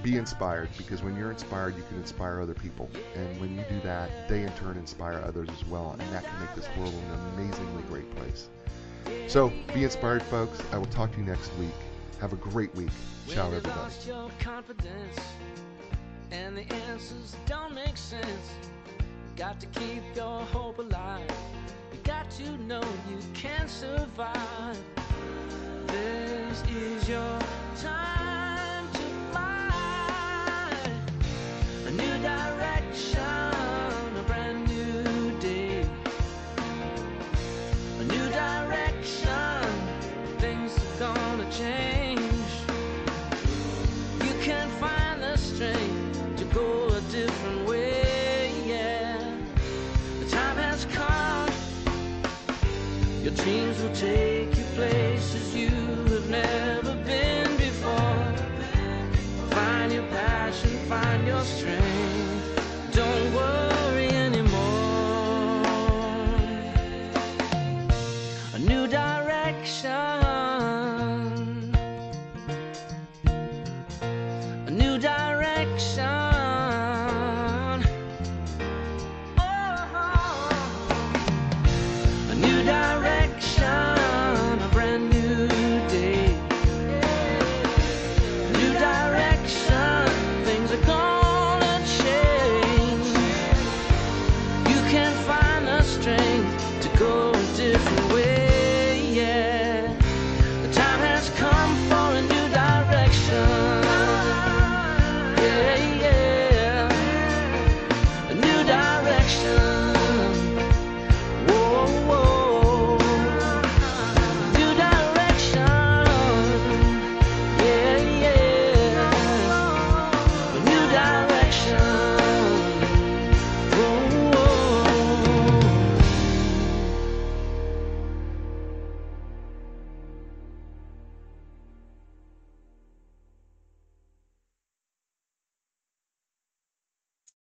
be inspired, because when you're inspired, you can inspire other people, and when you do that, they in turn inspire others as well, and that can make this world an amazingly great place. So, be inspired, folks. I will talk to you next week. Have a great week. Ciao, everybody. Lost your confidence, and the answers don't make sense. Got to keep your hope alive. You got to know you can survive. This is your time to fly. A new direction, a brand new day. A new direction, things are gonna change. You can find the strength to go a different way, yeah. The time has come. Dreams will take you places you have never been before. Find your passion, find your strength. Don't worry anymore. A new direction. A new direction.